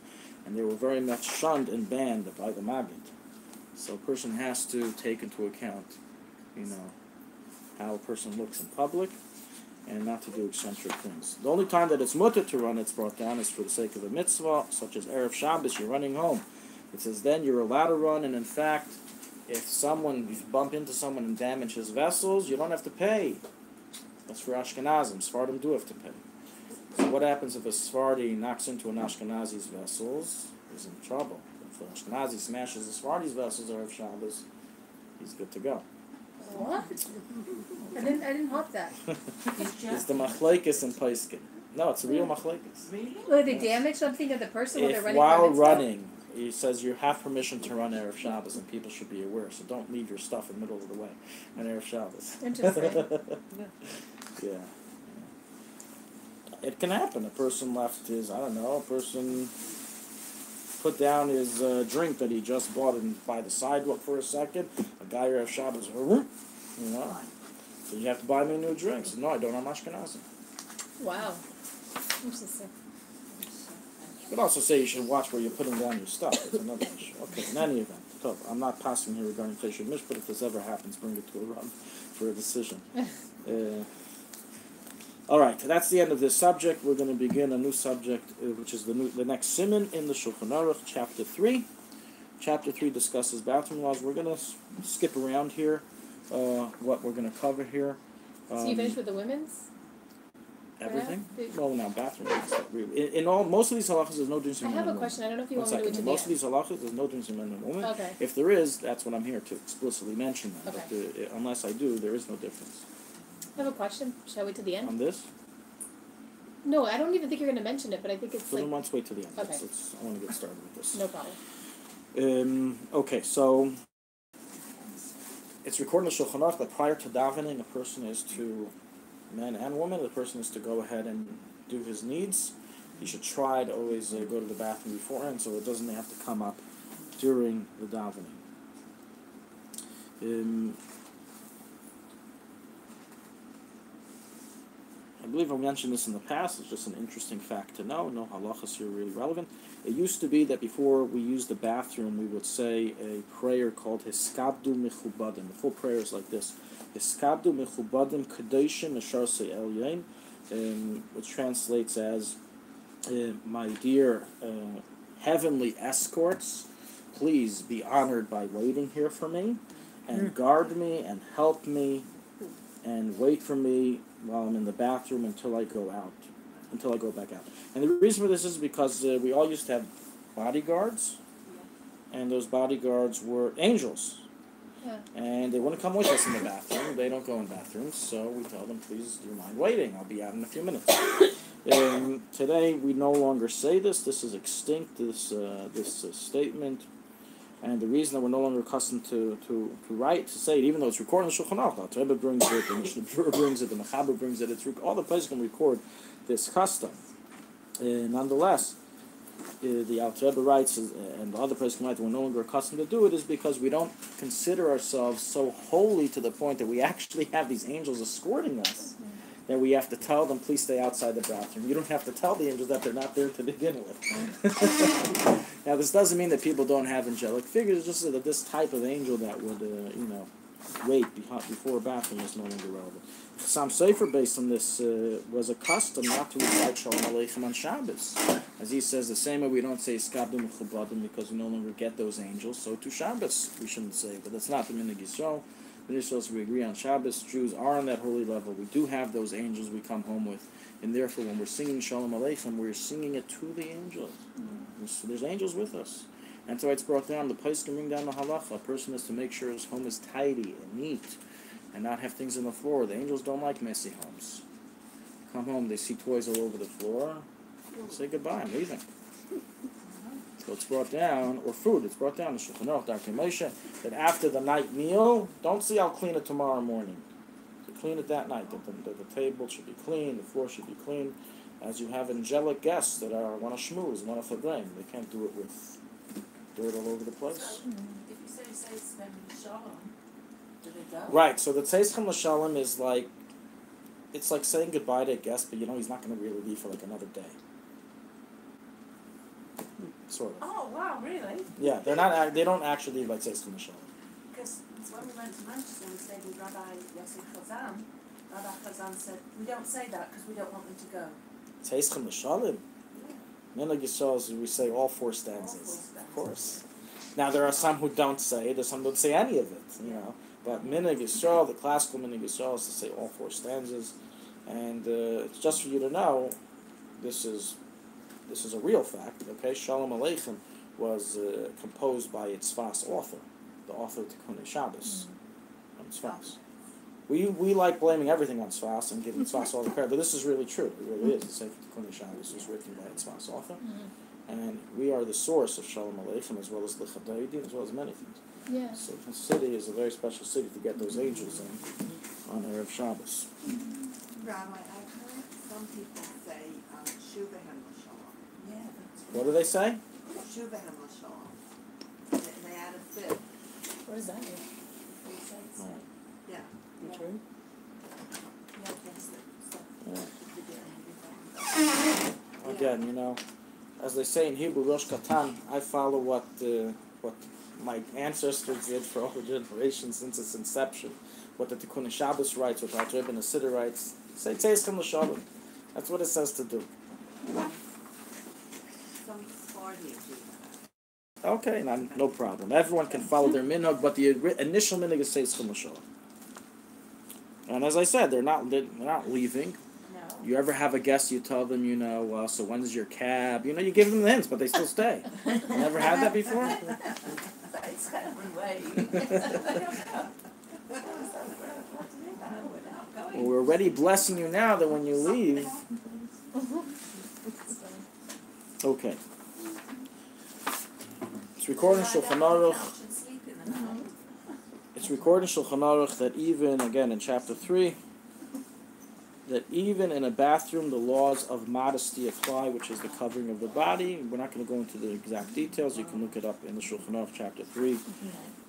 C: and they were very much shunned and banned by the Maggid. So, a person has to take into account, how a person looks in public, and not to do eccentric things. The only time that it's mutter to run, it's brought down, is for the sake of a mitzvah, such as Erev Shabbos, you're running home. It says then you're allowed to run, and in fact, if you bump into someone and damage his vessels, you don't have to pay. That's for Ashkenazim. Sephardim do have to pay. So what happens if a Sephardi knocks into an Ashkenazi's vessels? He's in trouble. If an Ashkenazi smashes a Sephardi's vessels Erev Shabbos, he's good to go.
B: What? I didn't hop that.
C: It's the machlekes and paiskin. No, it's a real machlekes.
F: Really?
B: Will they damage something of the person when they're
C: If
B: running?
C: while running, he says you have permission to run Erev Shabbos, and people should be aware. So don't leave your stuff in the middle of the way on Erev Shabbos.
B: Interesting.
C: Yeah. It can happen. A person left his, a person put down his drink that he just bought by the sidewalk for a second. A guy Erev Shabbos, so you have to buy me a new drink. So, no, I don't. I'm Ashkenazi.
B: Wow. Interesting.
C: You could also say you should watch where you're putting down your stuff. That's another issue. Okay, in any event. So I'm not passing here regarding Teshuv Mish, but if this ever happens, bring it to a run for a decision. All right, that's the end of this subject. We're going to begin a new subject, which is the next siman in the Shulchan Aruch, chapter 3. Chapter 3 discusses bathroom laws. We're going to skip around here, what we're going to cover here.
B: So you finished with the women's?
C: Everything?
B: Yeah.
C: Well, now bathroom. In all, most of these halachas, there's no difference
B: I
C: in men
B: have a
C: and
B: question. I don't know if you
C: One
B: want me to do it
C: second.
B: to
C: In
B: the
C: most of
B: end.
C: these halachas, there's no difference in men and women.
B: Okay.
C: If there is, that's what I'm here to explicitly mention. That.
B: Okay.
C: But unless I do, there is no difference.
B: I have a question. Shall we wait to the end?
C: On this?
B: No, I don't even think you're going to mention it, but I think it's
C: So
B: like
C: then let's wait to the end.
B: Okay.
C: I want to get started with this.
B: no problem.
C: Okay, it's recorded in the Shulchan Aruch that prior to davening, a person is to, man and woman, the person is to go ahead and do his needs. He should try to always go to the bathroom beforehand, so it doesn't have to come up during the davening. I believe I mentioned this in the past. It's just an interesting fact to know. No halachas here really relevant. It used to be that before we used the bathroom, we would say a prayer called Hiskabdu Mechubadim. The full prayer is like this: Hiskabdu Mechubadim Kadoshim Esharsei Elyain, which translates as, "My dear heavenly escorts, please be honored by waiting here for me, and guard me and help me, and wait for me while I'm in the bathroom until I go back out." And the reason for this is because we all used to have bodyguards, and those bodyguards were angels.
B: Yeah.
C: And they wouldn't come with us in the bathroom. They don't go in bathrooms, so we tell them, please, do you mind waiting? I'll be out in a few minutes. Today, we no longer say this. This is extinct, this statement. And the reason that we're no longer accustomed to say it, even though it's recorded in the Shulchan Aruch, the Rabbi brings it, the Mishnah Berurah brings it, the Mechaber brings it, all the places can record this custom. Nonetheless, the Alter Rebbe writes, and the other places can write that we're no longer accustomed to do it, is because we don't consider ourselves so holy to the point that we actually have these angels escorting us, that we have to tell them, please stay outside the bathroom. You don't have to tell the angels that they're not there to begin with. Now, this doesn't mean that people don't have angelic figures. It's just that this type of angel that would, wait before a bathroom is no longer relevant. Chassam Sofer, based on this, was accustomed not to recite Shalom Aleichem on Shabbos. As he says, the same way we don't say Skabdu Mechubadim because we no longer get those angels, so to Shabbos we shouldn't say. But that's not the Minhag Yisrael. We agree on Shabbos. Jews are on that holy level. We do have those angels we come home with, and therefore when we're singing Shalom Aleichem, we're singing it to the angels. So there's angels with us. And so it's brought down, the place can bring down the halacha. A person is to make sure his home is tidy and neat and not have things on the floor. The angels don't like messy homes. Come home, they see toys all over the floor. Say goodbye, I'm leaving. So it's brought down, or food, it's brought down in Shulchan Aruch, Dr. Moshe, that after the night meal, don't say I'll clean it tomorrow morning. So clean it that night. The table should be clean, the floor should be clean. As you have angelic guests that want to schmooze, want to fagrein, they can't do it with dirt all over the place.
F: So, if you say Tzeitzchem Shalom, do they go?
C: Right, so the Tzeitzchem L'Shalom is like, it's like saying goodbye to a guest, but he's not going to really leave for like another day. Sort of.
F: Oh, wow, really?
C: Yeah, they don't actually leave like Tzeitzchem L'Shalom.
F: Because when we went to Manchester, we stayed with Rabbi Yosef Chazan. Rabbi Chazan said, we don't say that because we don't want them to go.
C: Tzeitzchem L'Shalom? Minhag Yisrael, we say all four stanzas. Of course. Now there are some who don't say it, there's some who don't say any of it, But Minhag Yisrael, the classical Minhag Yisrael, is to say all four stanzas. And it's just for you to know, this is a real fact, okay? Shalom Aleichem was composed by its Tzfas author, the author of Tikkun Shabbos, on Tzfas. We like blaming everything on Tzfas and giving Tzfas all the credit, but this is really true. It really is. The Sefer Tikkun Shabbos was written by its Tzfas author, and we are the source of Shalom Aleichem as well as the Chadaydim, as well as many things.
B: Yeah.
C: So the city is a very special city to get those angels in on Erev Shabbos.
F: Rabbi, I've heard some people say Shuvahem L'Shalom. Yeah, that's
C: What do they say?
F: Shuvahem L'Shalom. And they add a fifth.
B: What does that mean?
F: Yeah.
G: True.
F: Yeah, that's
C: Yeah. Again, as they say in Hebrew, Rosh Katan, I follow what my ancestors did for all the generations since its inception. What the Tikkun Shabbos writes, what the Rebbe and the Siddur writes. Say Tzeitzchem L'Shalom. That's what it says to do.
F: some Sfardi do that.
C: Okay, no problem. Everyone can follow their minhag, but the initial minhag is Tzeitzchem L'Shalom. And as I said, they're not leaving.
F: No.
C: You ever have a guest, you tell them, so when's your cab? You give them the hints, but they still stay. You never had that before?
F: It's kind of a way.
C: Well, we're already blessing you now that when you leave. Okay. It's recorded in Shulchan Aruch. It's recorded in Shulchan Aruch that even, again, in chapter 3, that even in a bathroom, the laws of modesty apply, which is the covering of the body. We're not going to go into the exact details. You can look it up in the Shulchan Aruch, chapter 3,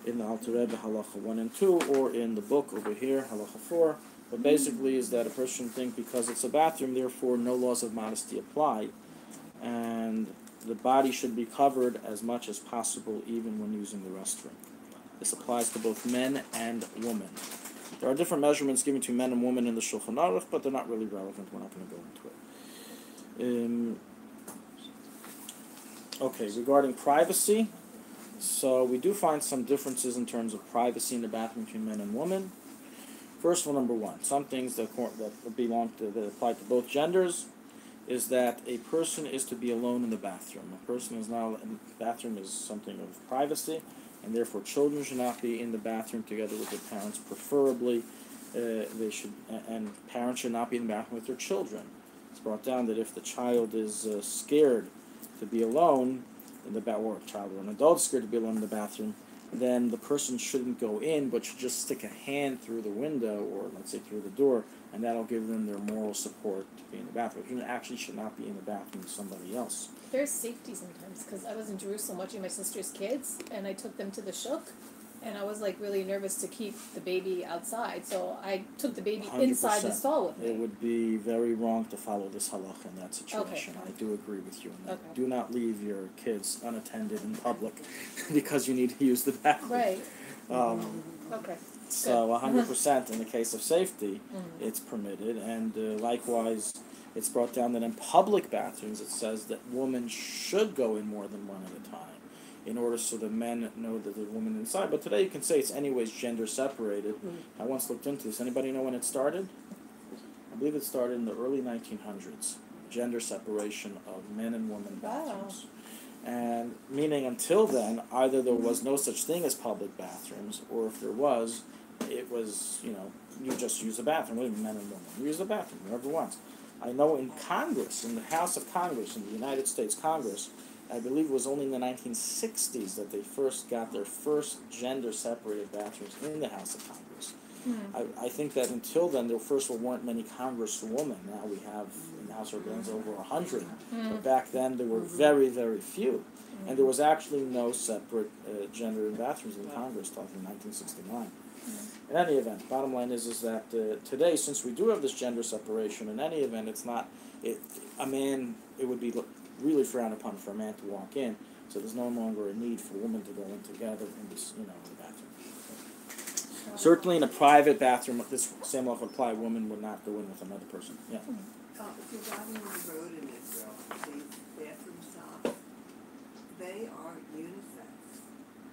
C: in the Alter Rebbe, Halacha 1 and 2, or in the book over here, Halacha 4. But basically is that a person think because it's a bathroom, therefore no laws of modesty apply. And the body should be covered as much as possible, even when using the restroom. This applies to both men and women. There are different measurements given to men and women in the Shulchan Aruch, but they're not really relevant. We're not going to go into it. Okay, regarding privacy, so we do find some differences in terms of privacy in the bathroom between men and women. First of all, number one, some things that apply to both genders is that a person is to be alone in the bathroom. A person is not in the bathroom is something of privacy, and therefore children should not be in the bathroom together with their parents. Preferably, and parents should not be in the bathroom with their children. It's brought down that if the child is scared to be alone in the bathroom, or a child or an adult is scared to be alone in the bathroom, then the person shouldn't go in, but should just stick a hand through the window, or let's say through the door, and that'll give them their moral support to be in the bathroom. You actually should not be in the bathroom with somebody else.
B: There's safety sometimes, because I was in Jerusalem watching my sister's kids, and I took them to the shuk, and I was really nervous to keep the baby outside, so I took the baby
C: 100%.
B: Inside the stall with me.
C: It would be very wrong to follow this halacha in that situation.
B: Okay.
C: I do agree with you on that.
B: Okay.
C: Do not leave your kids unattended in public because you need to use the bathroom.
B: Right.
C: Okay. So 100% in the case of safety, it's permitted, and likewise, it's brought down that in public bathrooms it says that women should go in more than one at a time, in order so the men know that the woman inside. But today you can say it's anyways gender separated. I once looked into this. Anybody know when it started? I believe it started in the early 1900s. Gender separation of men and women bathrooms. And meaning until then, either there was no such thing as public bathrooms, or if there was, it was, you just use the bathroom. What do you mean men and women? You use the bathroom, whoever wants. I know in Congress, in the House of Congress, in the United States Congress, I believe it was only in the 1960s that they first got their first gender-separated bathrooms in the House of Congress. I think that until then, there first of all weren't many congresswomen. Now we have in the House of Representatives over 100. But back then there were very, very few. And there was actually no separate gender in bathrooms in Congress until 1969. In any event, bottom line is that today, since we do have this gender separation, in any event, it's not, it would be really frowned upon for a man to walk in, so there's no longer a need for women to go in together in this, in the bathroom. Certainly in a private bathroom, this same law would apply, a woman would not go in with another person. Yeah.
F: If you're driving on the road in Israel, these bathroom stops, they are unisex.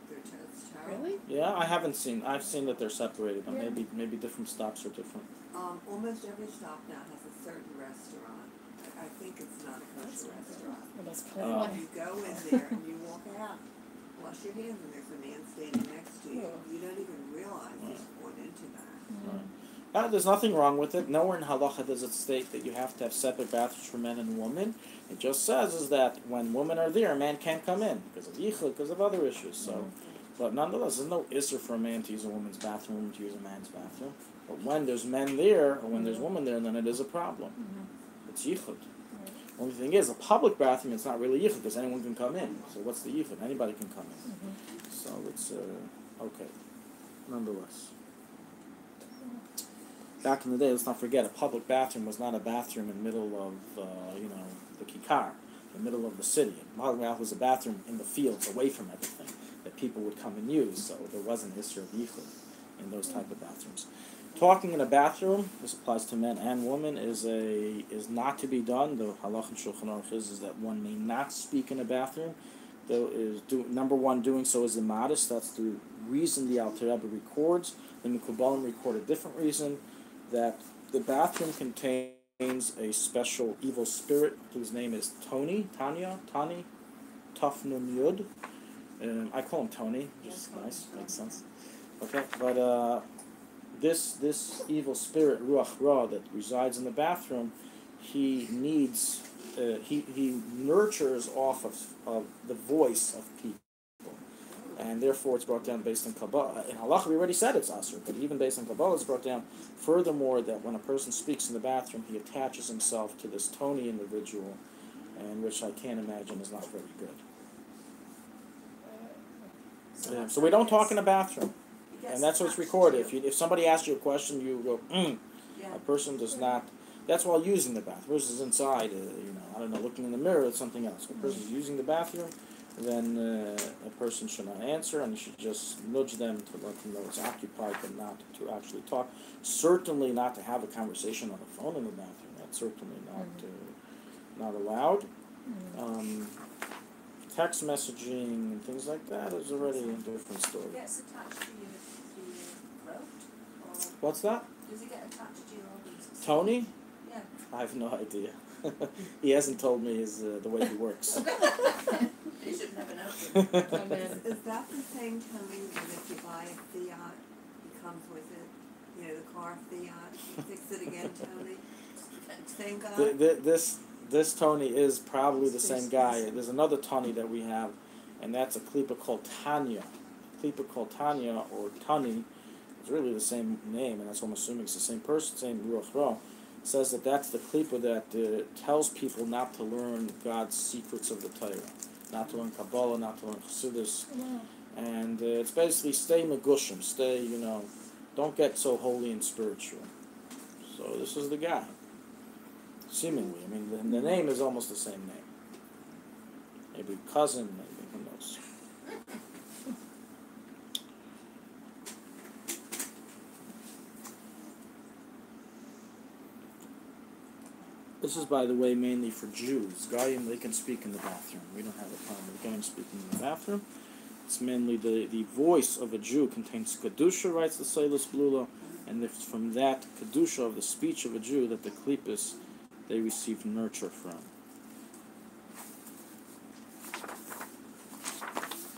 F: They're just terrible.
B: Really?
C: Yeah, I've seen that they're separated, but maybe different stops are different.
F: Almost every stop now has a certain restaurant. I think it's not a kosher restaurant.
B: Well, that's
F: You go in there and you walk out, wash your hands, and there's a man standing next to you. You don't even realize he's poured into that.
C: There's nothing wrong with it. Nowhere in Halacha does it state that you have to have separate bathrooms for men and women. It just says is that when women are there, a man can't come in because of yichud, because of other issues. So, but nonetheless, there's no issur for a man to use a woman's bathroom, a woman to use a man's bathroom. But when there's men there, or when there's women there, then it is a problem. It's yichud. Only thing is, a public bathroom, it's not really yichud because anyone can come in. So what's the yichud? Anybody can come in. So it's okay. Nonetheless, back in the day, let's not forget, a public bathroom was not a bathroom in the middle of the kikar, the middle of the city. A public bathroom was a bathroom in the fields, away from everything, that people would come and use. So there wasn't issur of yichud in those type of bathrooms. Talking in a bathroom, this applies to men and women, is not to be done. The Halacha in Shulchan Aruch is that one may not speak in a bathroom. Number one, doing so is immodest. That's the reason the Alter Rebbe records. The Mekubalim record a different reason, that the bathroom contains contains a special evil spirit whose name is Tani, Tuf Nun Yud. I call him Tony, just nice, makes sense. Okay, but this evil spirit, Ruach Ra, that resides in the bathroom, he needs, he nurtures off of the voice of people. And therefore it's brought down based on Kabbalah. In Halacha we already said it's Asr, but even based on Kabbalah it's brought down furthermore that when a person speaks in the bathroom, he attaches himself to this Tony individual, and which I can't imagine is not very good. So we don't talk in the bathroom. And that's what's recorded. If somebody asks you a question, you go,
F: Yeah.
C: A person does not. That's while using the bathroom. Versus inside, I don't know, looking in the mirror, it's something else. If a person's using the bathroom, then a person should not answer, and you should just nudge them to let them know it's occupied, but not to actually talk. Certainly not to have a conversation on the phone in the bathroom. That's certainly not allowed. Text messaging and things like that is already a different story.
E: It gets attached to your throat? Or
C: What's that?
E: does it get attached to your organs?
C: Tony?
E: Yeah.
C: I have no idea. He hasn't told me the way he works.
E: You should never know.
F: Is that the same Tony that if you buy a Fiat, it comes with it? The car Fiat, you fix it again, Tony? Same guy?
C: This Tony is probably the same guy. There's another Tony that we have, and that's a klipa called Tanya. A klipa called Tanya, or Tani, it's really the same name, and that's what I'm assuming it's the same person, same Ruach Ra. Says that's the klipa that tells people not to learn God's secrets of the Torah, not to learn Kabbalah, not to learn Chassidus, and it's basically stay megushim, don't get so holy and spiritual. So this is the guy. Seemingly, I mean, the name is almost the same name. Maybe cousin, maybe, who knows. This is, by the way, mainly for Jews. Goyim, they can speak in the bathroom. We don't have a problem with Goyim speaking in the bathroom. It's mainly the voice of a Jew contains Kedusha, writes the Seilis Blula, and it's from that Kedusha of the speech of a Jew that the Klippas they receive nurture from.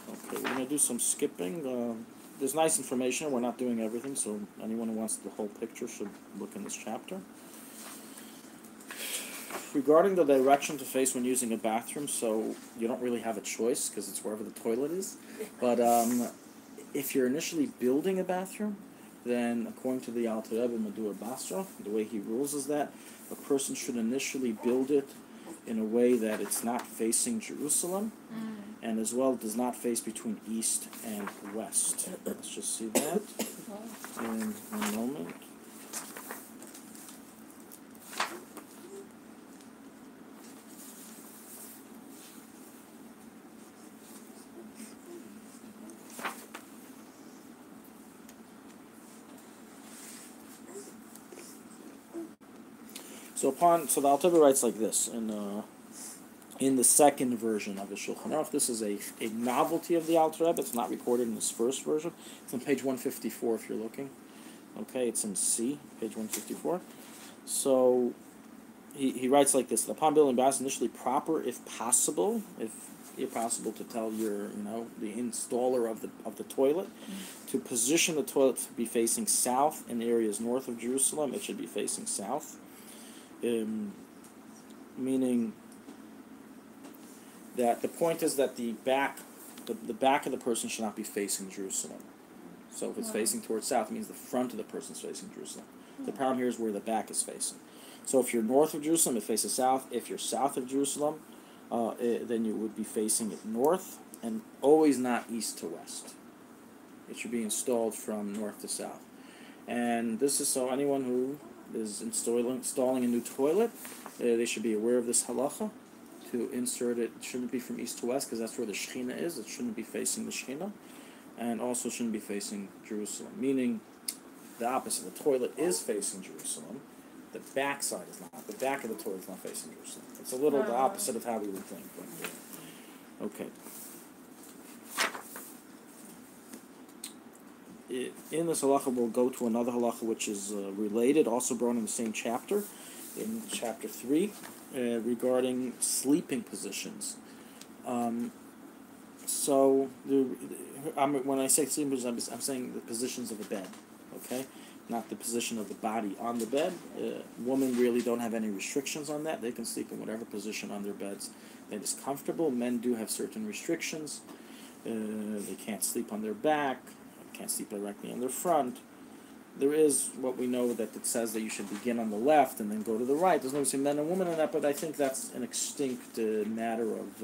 C: Okay, we're going to do some skipping. There's nice information. We're not doing everything, so anyone who wants the whole picture should look in this chapter. Regarding the direction to face when using a bathroom, so you don't really have a choice because it's wherever the toilet is. But if you're initially building a bathroom, then according to the Alter Rebbe Medur Basra, the way he rules is that a person should initially build it in a way that it's not facing Jerusalem, and as well does not face between east and west. Let's just see that in a moment. So the Alter Rebbe writes like this in the second version of the Shulchan Aruch. This is a novelty of the Alter Rebbe. It's not recorded in this first version. It's on page 154 if you're looking. Okay, it's in C, page 154. So he writes like this: upon building baths, initially proper, if possible to tell your the installer of the toilet to position the toilet to be facing south in areas north of Jerusalem. It should be facing south. Meaning that the point is that the back of the person should not be facing Jerusalem. So if it's facing towards south, it means the front of the person is facing Jerusalem. The problem here is where the back is facing. So if you're north of Jerusalem, it faces south. If you're south of Jerusalem, then you would be facing it north, and always not east to west. It should be installed from north to south. And this is so anyone who is installing a new toilet, they should be aware of this halacha. To insert it shouldn't be from east to west because that's where the Shekhinah is. It shouldn't be facing the Shekhinah, and also shouldn't be facing Jerusalem. Meaning, the opposite. The toilet is facing Jerusalem. The back side is not. The back of the toilet is not facing Jerusalem. It's a little the opposite of how we would think. But, okay. In this halacha, we'll go to another halacha which is related, also brought in the same chapter. in chapter 3 regarding sleeping positions. So when I say sleeping positions, I'm saying the positions of the bed, okay? Not the position of the body on the bed. Women really don't have any restrictions on that. They can sleep in whatever position on their beds that is comfortable. Men do have certain restrictions. They can't sleep on their back, can't sleep directly on their front. There is what we know that it says that you should begin on the left and then go to the right. There's no between men and women on that, but I think that's an extinct matter of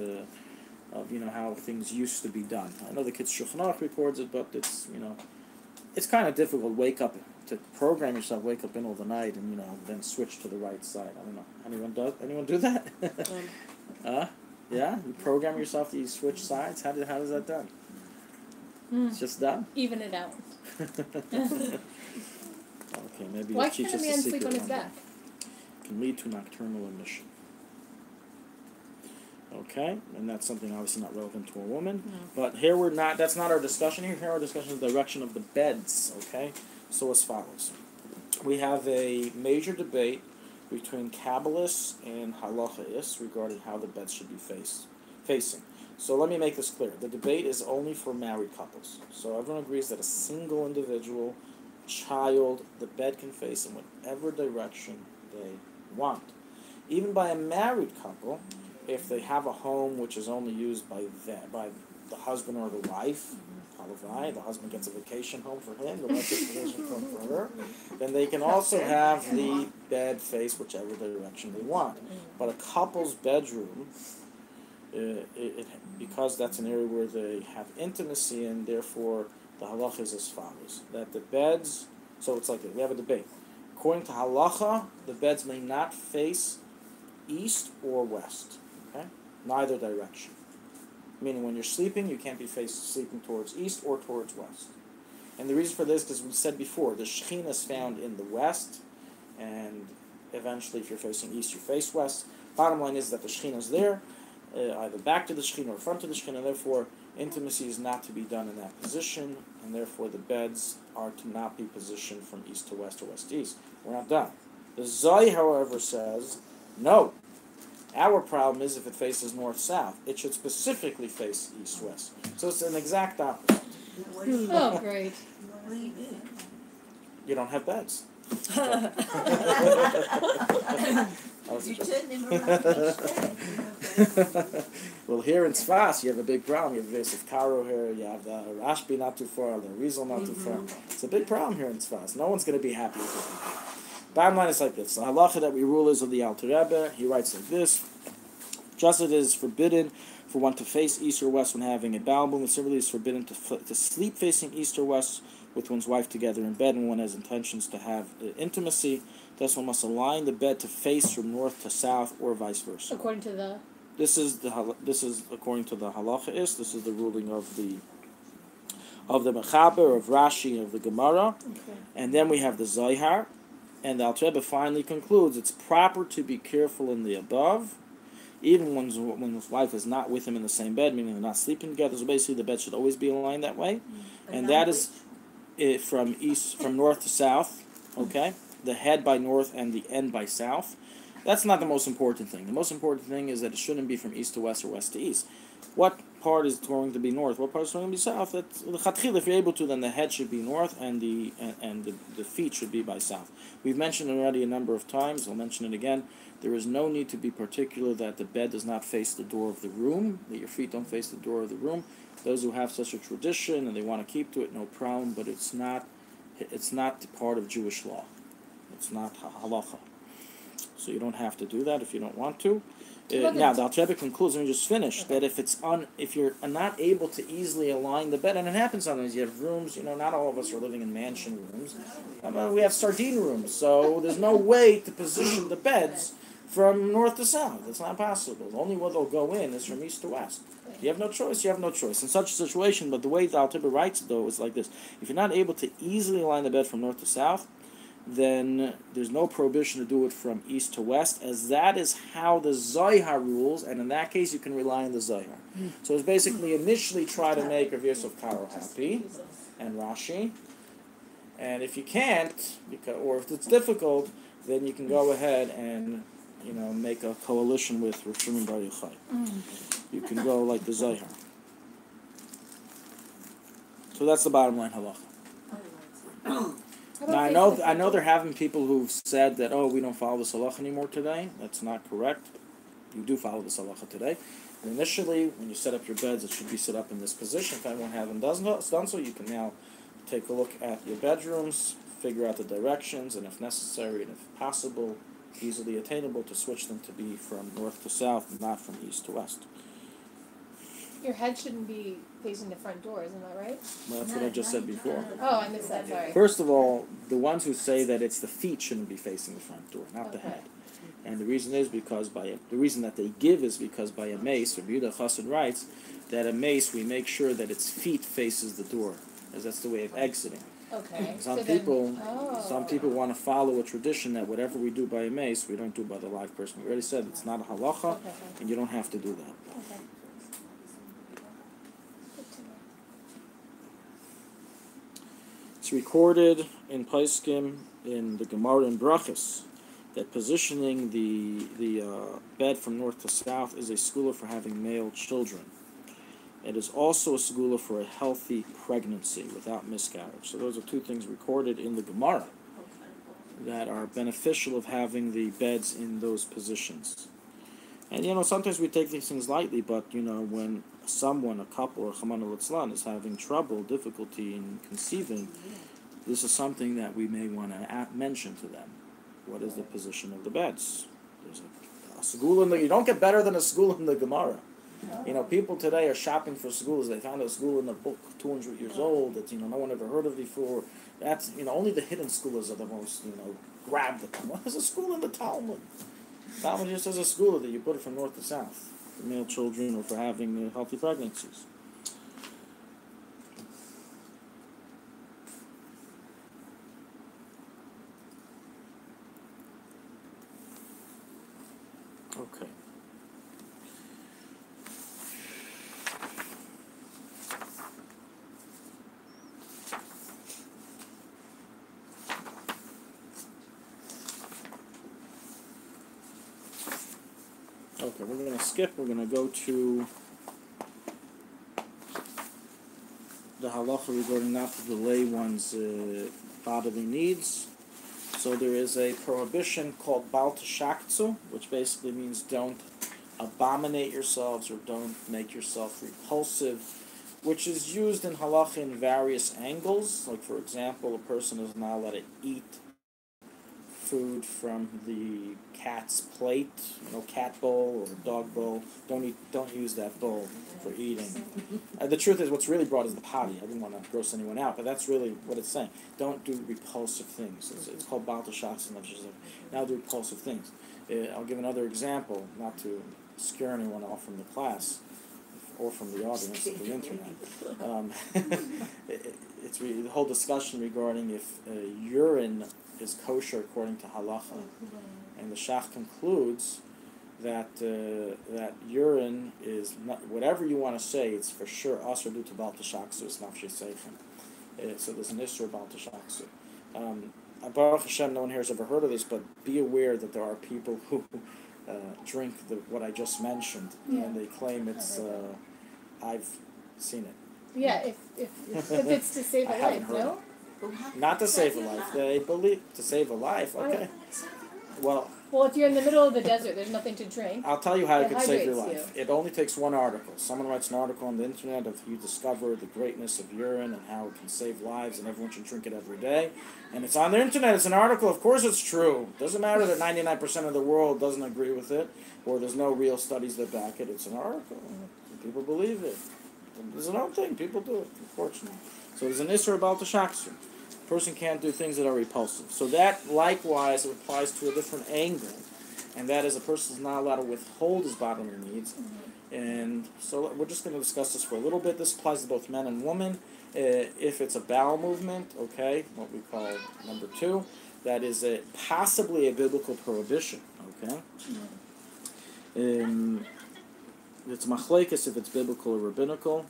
C: how things used to be done. I know the Kids Shulchan Aruch records it, but it's kind of difficult. To program yourself, wake up in all the night, and then switch to the right side. I don't know. Anyone do that? Yeah, you program yourself to switch sides. How does that done? It's just done.
B: Even it out.
C: Okay, maybe
B: Why
C: you'll teach
B: can't a
C: us
B: man
C: the
B: sleep
C: secret
B: on his
C: one day.
B: back?
C: Can lead to nocturnal emission. Okay, and that's something obviously not relevant to a woman.
B: No.
C: But here that's not our discussion here. Here our discussion is the direction of the beds, okay? So as follows. We have a major debate between Kabbalists and Halachaists regarding how the beds should be facing. So let me make this clear. The debate is only for married couples. So everyone agrees that a single individual, child, the bed can face in whatever direction they want. Even by a married couple, if they have a home which is only used by the husband or the wife, the husband gets a vacation home for him, the wife gets a vacation home for her, then they can also have the bed face whichever direction they want. But a couple's bedroom, because that's an area where they have intimacy, and therefore the halacha is as follows: that the beds, so it's like we have a debate. According to halacha, the beds may not face east or west, okay? Neither direction. Meaning when you're sleeping, you can't be sleeping towards east or towards west. And the reason for this, because we said before, the Shekhinah is found in the west, and eventually if you're facing east, you face west. Bottom line is that the Shekhinah is there, either back to the Shekhinah or front to the Shekhinah, therefore intimacy is not to be done in that position, and therefore the beds are to not be positioned from east to west or west to east. We're not done. The Zay, however, says, no. Our problem is if it faces north-south. It should specifically face east-west. So it's an exact opposite.
B: Oh, great.
C: You don't have beds. Well, here in Sfas, you have a big problem. You have Yosef Karo here, you have the Rashbi not too far, the Rizal not too far. It's a big problem here in Sfas. No one's going to be happy with it. Bottom line is like this. The halacha that we rule is of the Alter Rebbe. He writes like this: just as it is forbidden for one to face east or west when having a bowel movement, similarly it is forbidden to sleep facing east or west with one's wife together in bed when one has intentions to have intimacy. Thus one must align the bed to face from north to south or vice versa.
B: According to the...
C: This is according to the halacha. This is the ruling of the Mechaber, of Rashi, of the Gemara.
B: Okay.
C: And then we have the Zohar. And the Alter Rebbe finally concludes it's proper to be careful in the above, even when his wife is not with him in the same bed, meaning they're not sleeping together. So basically, the bed should always be aligned that way, and that is from north to south. Okay, the head by north and the end by south. That's not the most important thing. The most important thing is that it shouldn't be from east to west or west to east. What part is going to be north? What part is going to be south? That's the chatchil. If you're able to, then the head should be north and the feet should be by south. We've mentioned already a number of times. I'll mention it again. There is no need to be particular that the bed does not face the door of the room, that your feet don't face the door of the room. Those who have such a tradition and they want to keep to it, no problem. But it's not part of Jewish law. It's not halacha. So you don't have to do that if you don't want to. Now the Alter Rebbe concludes, let me just finish, that if you're not able to easily align the bed, and it happens sometimes, you have rooms, not all of us are living in mansion rooms. We have sardine rooms, so there's no way to position the beds from north to south. It's not possible. The only way they'll go in is from east to west. You have no choice, you have no choice. In such a situation, but the way the Alter Rebbe writes it, though, is like this. If you're not able to easily align the bed from north to south, then there's no prohibition to do it from east to west, as that is how the Zohar rules, and in that case you can rely on the Zohar. So it's basically initially try to make Rav Yosef Karo happy, and Rashi, and if you can't, or if it's difficult, then you can go ahead and, make a coalition with Rav Shimon Bar Yochai. You can go like the Zohar. So that's the bottom line halacha. Now I know there have been people who've said that, we don't follow this halacha anymore today. That's not correct. You do follow this halacha today. And initially, when you set up your beds, it should be set up in this position. If anyone hasn't done so, you can now take a look at your bedrooms, figure out the directions, and if necessary and if possible, easily attainable, to switch them to be from north to south and not from east to west.
B: Your head shouldn't be facing the front door, isn't that right?
C: Well, that's what I just said before.
B: Oh, I missed that, sorry.
C: First of all, the ones who say that it's the feet shouldn't be facing the front door, not the head. And the reason is because the reason that they give is because by a mace, Rabbi Yehuda Chassid writes that a mace, we make sure that its feet faces the door, as that's the way of exiting.
B: Okay.
C: Some people want to follow a tradition that whatever we do by a mace, we don't do by the live person. We already said it's not a halacha, and you don't have to do that.
B: Okay.
C: It's recorded in Paiskim in the Gemara in Brachos that positioning the bed from north to south is a skula for having male children. It is also a skula for a healthy pregnancy without miscarriage. So those are two things recorded in the Gemara that are beneficial of having the beds in those positions. And sometimes we take these things lightly, but when someone, a couple or Chaman al-Itzlan, is having trouble, difficulty in conceiving, this is something that we may want to mention to them. What is the position of the beds? There's a segula you don't get better than a segula in the Gemara. People today are shopping for segulas. They found a segula in a book 200 years old that no one ever heard of before. That's only the hidden segulas are the most grab the. What is a segula in the Talmud? Talmud just says a segula that you put it from north to south for male children or for having healthy pregnancies. Okay. Okay, we're going to skip. We're going to go to the halacha regarding not to delay one's bodily needs. So there is a prohibition called Bal Tashakzu, which basically means don't abominate yourselves or don't make yourself repulsive, which is used in halacha in various angles. Like, for example, a person is not allowed to eat food from the cat's plate, cat bowl or dog bowl. Don't use that bowl for eating. The truth is, what's really brought is the potty. I didn't want to gross anyone out, but that's really what it's saying. Don't do repulsive things. It's called Baal Tashakz, and now do repulsive things. I'll give another example, not to scare anyone off from the class or from the audience of the internet. It's the whole discussion regarding if urine is kosher according to halacha, and the Shach concludes that that urine is not, whatever you want to say, it's for sure asur due to Baal Tashakzu, it's nafshei seichem. So there's an issur Baal Tashakzu. Baruch Hashem, no one here has ever heard of this, but be aware that there are people who drink what I just mentioned, and they claim it's. I've seen it.
B: Yeah, if it's to save a life, no?
C: Not to save a life. They believe to save a life. Okay. Well,
B: if you're in the middle of the desert, there's nothing to drink.
C: I'll tell you how it could save your
B: hydrates
C: life. It only takes one article. Someone writes an article on the internet of you discover the greatness of urine and how it can save lives and everyone should drink it every day. And it's on the internet. It's an article. Of course it's true. Doesn't matter that 99% of the world doesn't agree with it or there's no real studies that back it. It's an article. People believe it. There's an own thing. People do it, unfortunately. So there's an issur about the shaksu. A person can't do things that are repulsive. So that likewise applies to a different angle, and that is a person is not allowed to withhold his bodily needs. And so we're just going to discuss this for a little bit. This applies to both men and women. If it's a bowel movement, okay, what we call number 2, that is possibly a biblical prohibition, okay? It's machlekes if it's biblical or rabbinical.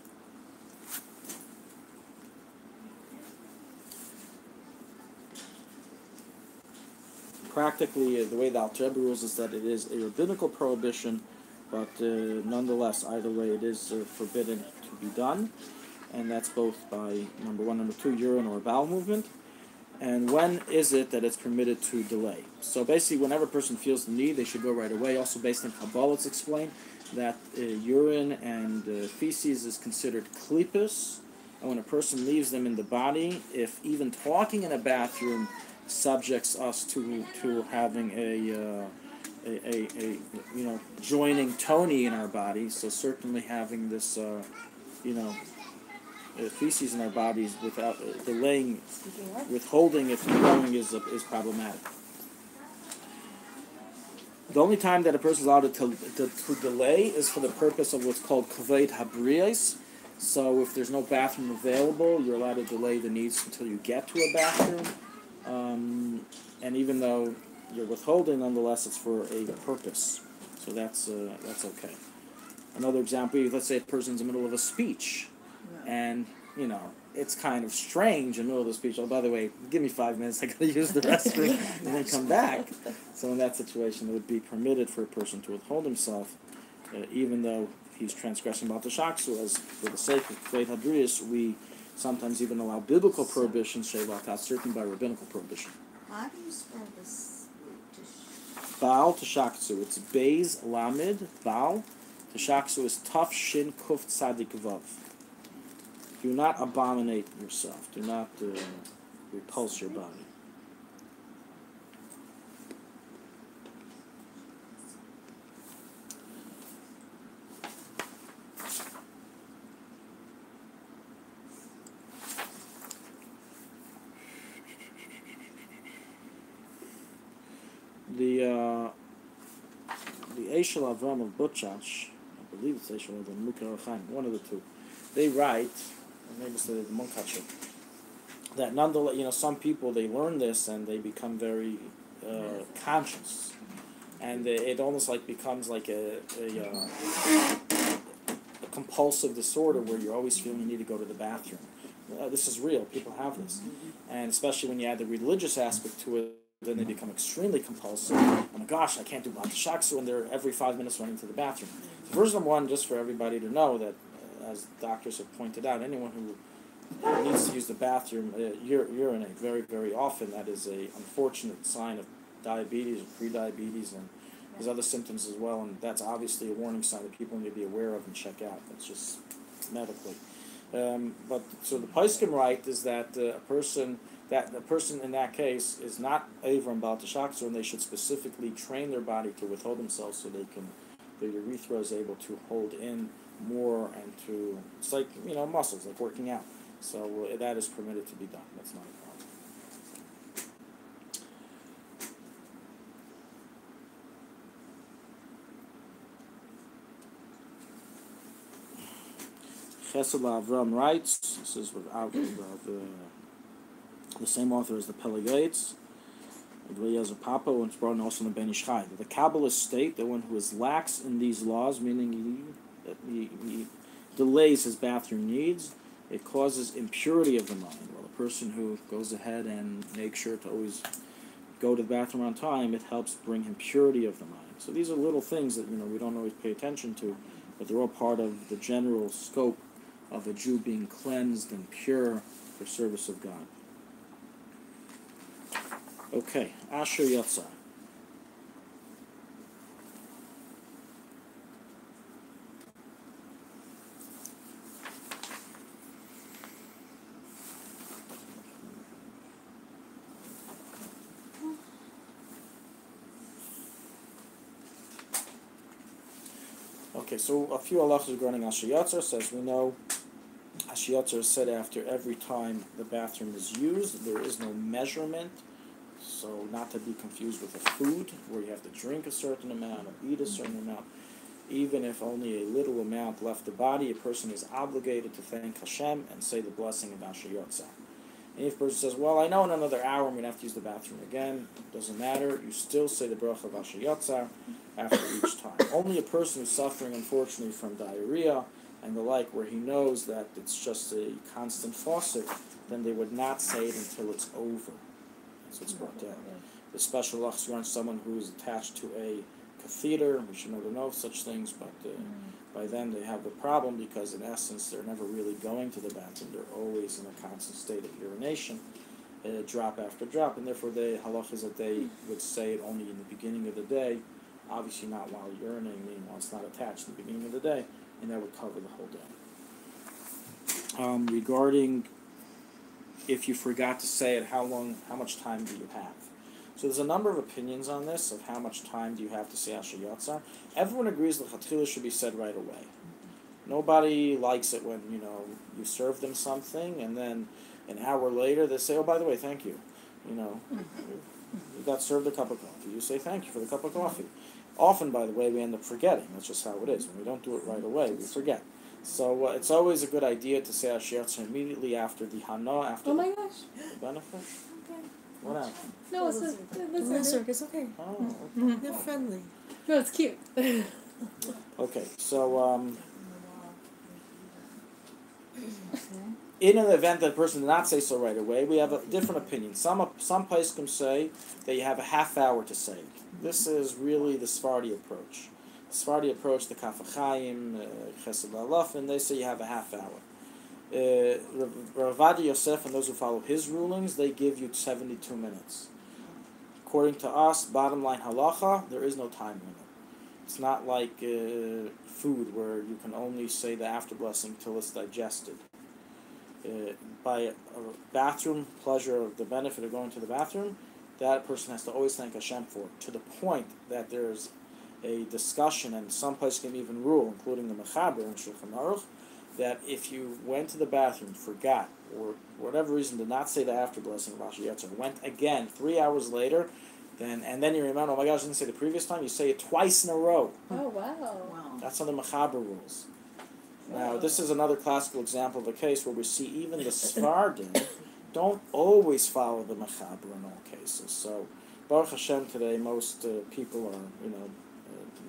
C: practically, the way the Alter Rebbe rules is that it is a rabbinical prohibition, but nonetheless, either way, it is forbidden to be done, and that's both by, number one, number two, urine or bowel movement. And when is it that it's permitted to delay? So basically, whenever a person feels the need, they should go right away. Also, based on Kabbalah, it's explained that urine and feces is considered klipos, and when a person leaves them in the body, if even talking in a bathroom subjects us to having a joining toni in our body, so certainly having this feces in our bodies without delaying, withholding it from going is problematic. The only time that a person is allowed to delay is for the purpose of what's called kavod habriyos. So if there's no bathroom available, you're allowed to delay the needs until you get to a bathroom. And even though you're withholding, nonetheless, it's for a purpose. So that's okay. Another example, let's say a person's in the middle of a speech, and it's kind of strange in the middle of the speech. Oh, by the way, give me 5 minutes, I gotta use the restroom, and then come back. So in that situation, it would be permitted for a person to withhold himself, even though he's transgressing about the shaksu, as for the sake of Kveit Hadriyas, we sometimes even allow biblical prohibitions, shevatat, certainly by rabbinical prohibition.
F: How do you spell this?
C: Baal to shaksu, it's Beis Lamed, Baal. To shaksu is Taf Shin Kuf Tzadik Vav. Do not abominate yourself. Do not repulse your body. The Eshel Avram of Butchach, I believe it's Eshel Avram, Mukar Chaim, one of the two, they write, or maybe it's the Munkacher, that nonetheless, some people, they learn this and they become very conscious, and it almost like becomes like a compulsive disorder where you're always feeling you need to go to the bathroom. This is real. People have this, and especially when you add the religious aspect to it, then they become extremely compulsive. Oh my gosh, I can't do B'at Shaksu, and they're every 5 minutes running to the bathroom. So first, number one, just for everybody to know that, as doctors have pointed out, anyone who needs to use the bathroom, urinate very, very often, that is a unfortunate sign of diabetes or pre-diabetes, and there's other symptoms as well, and that's obviously a warning sign that people need to be aware of and check out. That's just medically. But so the Paiskim right is that the person in that case is not Avram B'al Tashaksu, and they should specifically train their body to withhold themselves so their urethra is able to hold in more and to, it's like, muscles, like working out. So that is permitted to be done. That's not a problem. Chesed Avram writes, this is without the same author as the Pelegates, as a Papa, and it's brought also in the Ben Ish Chai. The Kabbalists state that one who is lax in these laws, meaning he delays his bathroom needs, it causes impurity of the mind. While a person who goes ahead and makes sure to always go to the bathroom on time, it helps bring impurity of the mind. So these are little things that we don't always pay attention to, but they're all part of the general scope of a Jew being cleansed and pure for service of God. Okay, Asher Yatsa. Okay, so a few halachas regarding Asher Yatsa. Says we know Asher Yatsa is said after every time the bathroom is used. There is no measurement. So not to be confused with a food where you have to drink a certain amount or eat a certain amount. Even if only a little amount left the body, a person is obligated to thank Hashem and say the blessing of Asher Yotza. And if a person says, well, I know in another hour I'm going to have to use the bathroom again, it doesn't matter. You still say the bracha of Asher Yotza after each time. Only a person who's suffering, unfortunately, from diarrhea and the like, where he knows that it's just a constant faucet, then they would not say it until it's over. So it's brought down. The special halacha on someone who is attached to a catheter. We should never know of such things, but by then they have the problem because in essence they're never really going to the bathroom. They're always in a constant state of urination, drop after drop, and therefore the halacha is that they would say it only in the beginning of the day, obviously not while urinating, meaning while it's not attached in the beginning of the day, and that would cover the whole day. Regarding if you forgot to say it, how much time do you have? So there's a number of opinions on this, of how much time do you have to say Asher Yatzar. Everyone agrees that Chatchila should be said right away. Nobody likes it when, you serve them something, and then an hour later they say, oh, by the way, thank you. You got served a cup of coffee. You say thank you for the cup of coffee. Often, by the way, we end up forgetting. That's just how it is. When we don't do it right away, we forget. So it's always a good idea to say Asher Yatzar immediately after the Hana, after
B: my gosh.
C: the benefit.
B: Okay.
C: What happened?
B: No, it's
G: It's okay.
C: Oh,
G: They're friendly.
B: No, it's cute.
C: okay. So, in an event that a person did not say so right away, we have a different opinion. Some poskim say that you have a half hour to say it. This is really the Sephardi approach. The Sephardi approach, the Kaf HaChaim, Chesed Alaf, and they say you have a half hour. Rabbi Yosef and those who follow his rulings, they give you 72 minutes. According to us, bottom line halacha, there is no time limit. It's not like food where you can only say the after blessing till it's digested. By a bathroom pleasure of the benefit of going to the bathroom, that person has to always thank Hashem for it, to the point that there's a discussion, and some places can even rule, including the Mechaber and Shulchan Aruch, that if you went to the bathroom, forgot, or for whatever reason did not say the after blessing of Asher Yatzar, went again 3 hours later, and then you remember, oh my gosh, I didn't say the previous time, you say it twice in a row.
B: Oh, wow.
C: That's how the Mechaber rules. Now, this is another classical example of a case where we see even the Sephardim don't always follow the Mechaber in all cases. So, Baruch Hashem today, most people are,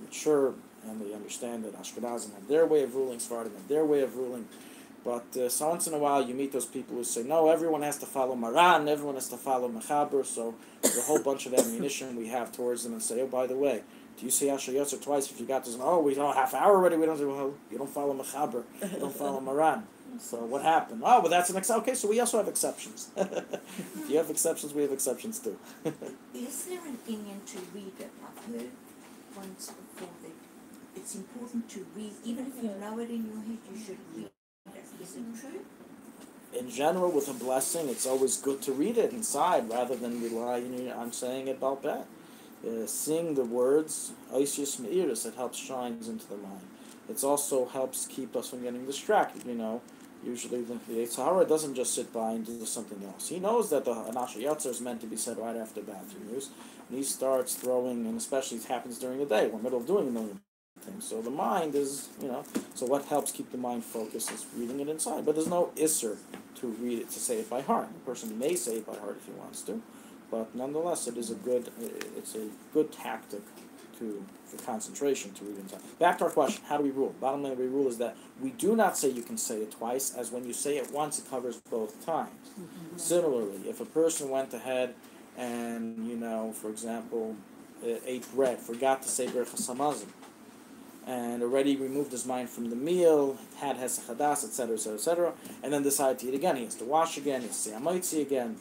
C: mature, and they understand that Ashkenazim have their way of ruling, Sephardim have their way of ruling. But so once in a while you meet those people who say, no, everyone has to follow Maran, everyone has to follow Mechaber, so there's a whole bunch of ammunition we have towards them and say, oh, by the way, do you say Asher Yatzar twice if you got this? Oh, we don't half hour already, we don't say, well, you don't follow Mechaber, you don't follow Maran. So what happened? Oh, well, that's an exception. Okay, so we also have exceptions. If you have exceptions, we have exceptions too.
H: Is there an Indian to read it? I've heard once before that it's important to read, even if you know it in your head, you should read it. Is it true?
C: In general, with a blessing, it's always good to read it inside rather than rely on saying it bal peh. Seeing the words, Oisius Me'iris, it helps shines into the mind. It also helps keep us from getting distracted, Usually the Yetzer Hara doesn't just sit by and do something else. He knows that the Asher Yatzar is meant to be said right after bathroom use, and he starts throwing, and especially it happens during the day, we're in the middle of doing a million things. So the mind is, so what helps keep the mind focused is reading it inside. But there's no isser to read it, to say it by heart. A person may say it by heart if he wants to, but nonetheless, it's a good tactic for concentration to read inside. Back to our question, how do we rule? Bottom line, we rule is that we do not say you can say it twice, as when you say it once, it covers both times. Mm-hmm. Similarly, if a person went ahead and, for example, ate bread, forgot to say Berachas Hamazon, and already removed his mind from the meal, had Hesach Hadas, etc., etc., etc., and then decided to eat again, he has to wash again, he has to say Amaitzi again,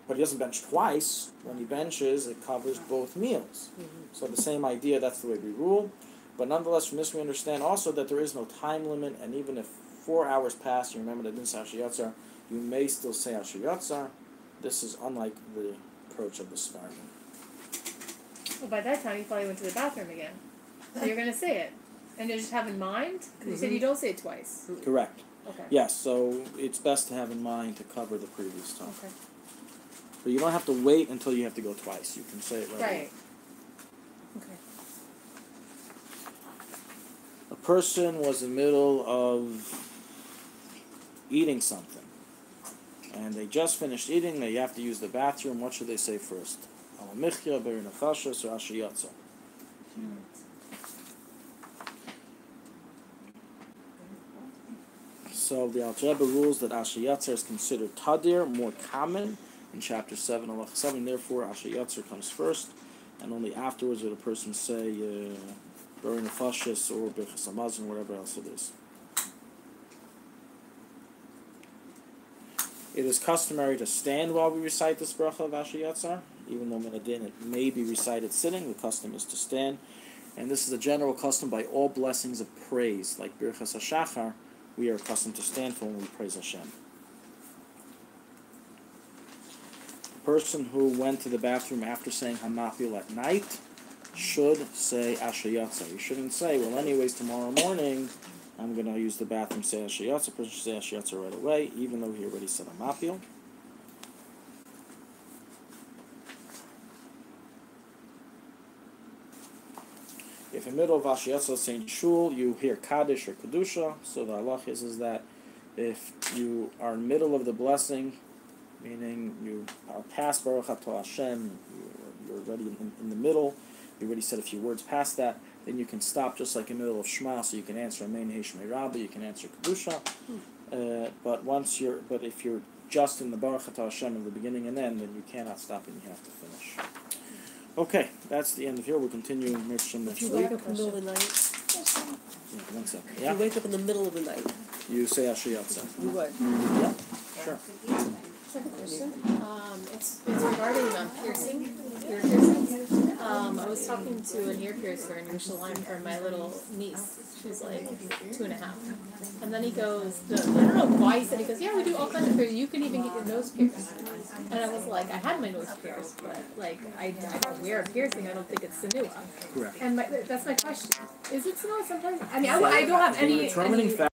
C: but he doesn't bench twice. When he benches, it covers both meals. Mm-hmm. So the same idea, that's the way we rule. But nonetheless, from this we understand also that there is no time limit, and even if 4 hours pass, you remember that didn't say Asher Yatzar, you may still say Asher Yatzar. This is unlike the approach of the Sephardim.
B: Well, by that time, you probably went to the bathroom again. So you're going to say it. And you just have in mind? Because you said you don't say it twice.
C: Correct.
B: Okay.
C: Yes, so it's best to have in mind to cover the previous time.
B: Okay.
C: But you don't have to wait until you have to go twice. You can say it right away.
B: Right. Okay.
C: A person was in the middle of eating something, and they just finished eating. They have to use the bathroom. What should they say first? Alamichya, Beri Nefashos, or Asher Yatzar? So the Alter Rebbe rules that Asher Yatzar is considered tadir, more common, in chapter 7, Halacha 7. Therefore, Asher Yatzer comes first, and only afterwards would a person say Bari Nefashis or Birchas Hamazon, whatever else it is. It is customary to stand while we recite this bracha of Asher Yatzar, even though min hadin it may be recited sitting. The custom is to stand, and this is a general custom by all blessings of praise, like Birchas HaShachar. We are accustomed to stand for when we praise Hashem. A person who went to the bathroom after saying Hamapil at night should say Asher Yatzar. You shouldn't say, well, anyways, tomorrow morning I'm going to use the bathroom, say Asher Yatzar. A person should say Asher Yatzar right away, even though he already said Hamapil. If in the middle of Asher Yatzar saying Shul, you hear Kaddish or Kedusha, so the halacha is that if you are in the middle of the blessing, meaning you are past Baruch Atah Hashem, you're already in the middle, you already said a few words past that, then you can stop just like in the middle of Shema, so you can answer Amen Heshmei Rabbi, you can answer Kedusha, but if you're just in the Baruch Atah Hashem in the beginning and end, then you cannot stop and you have to finish. Okay, that's the end of here. We'll continue next week.
G: If you wake up in the middle of the night,
C: Yeah, 1 second.
G: if
C: Yeah?
G: you wake up in the middle of the night,
C: You say Asher Yatzar.
G: you what?
C: Yeah, sure.
B: Second question. It's regarding piercing, ear piercing. I was talking to an ear piercer in Yerushalayim for my little niece. She's like 2.5. And then he goes, I don't know why he said, he goes, yeah, we do all kinds of piercing. You can even get your nose pierced. And I was like, I had my nose pierced, but like I don't wear a piercing. I don't think it's Sanua.
C: Correct.
B: And that's my question. Is it Sanua sometimes? I mean, I don't have
C: The determining
B: any
C: factor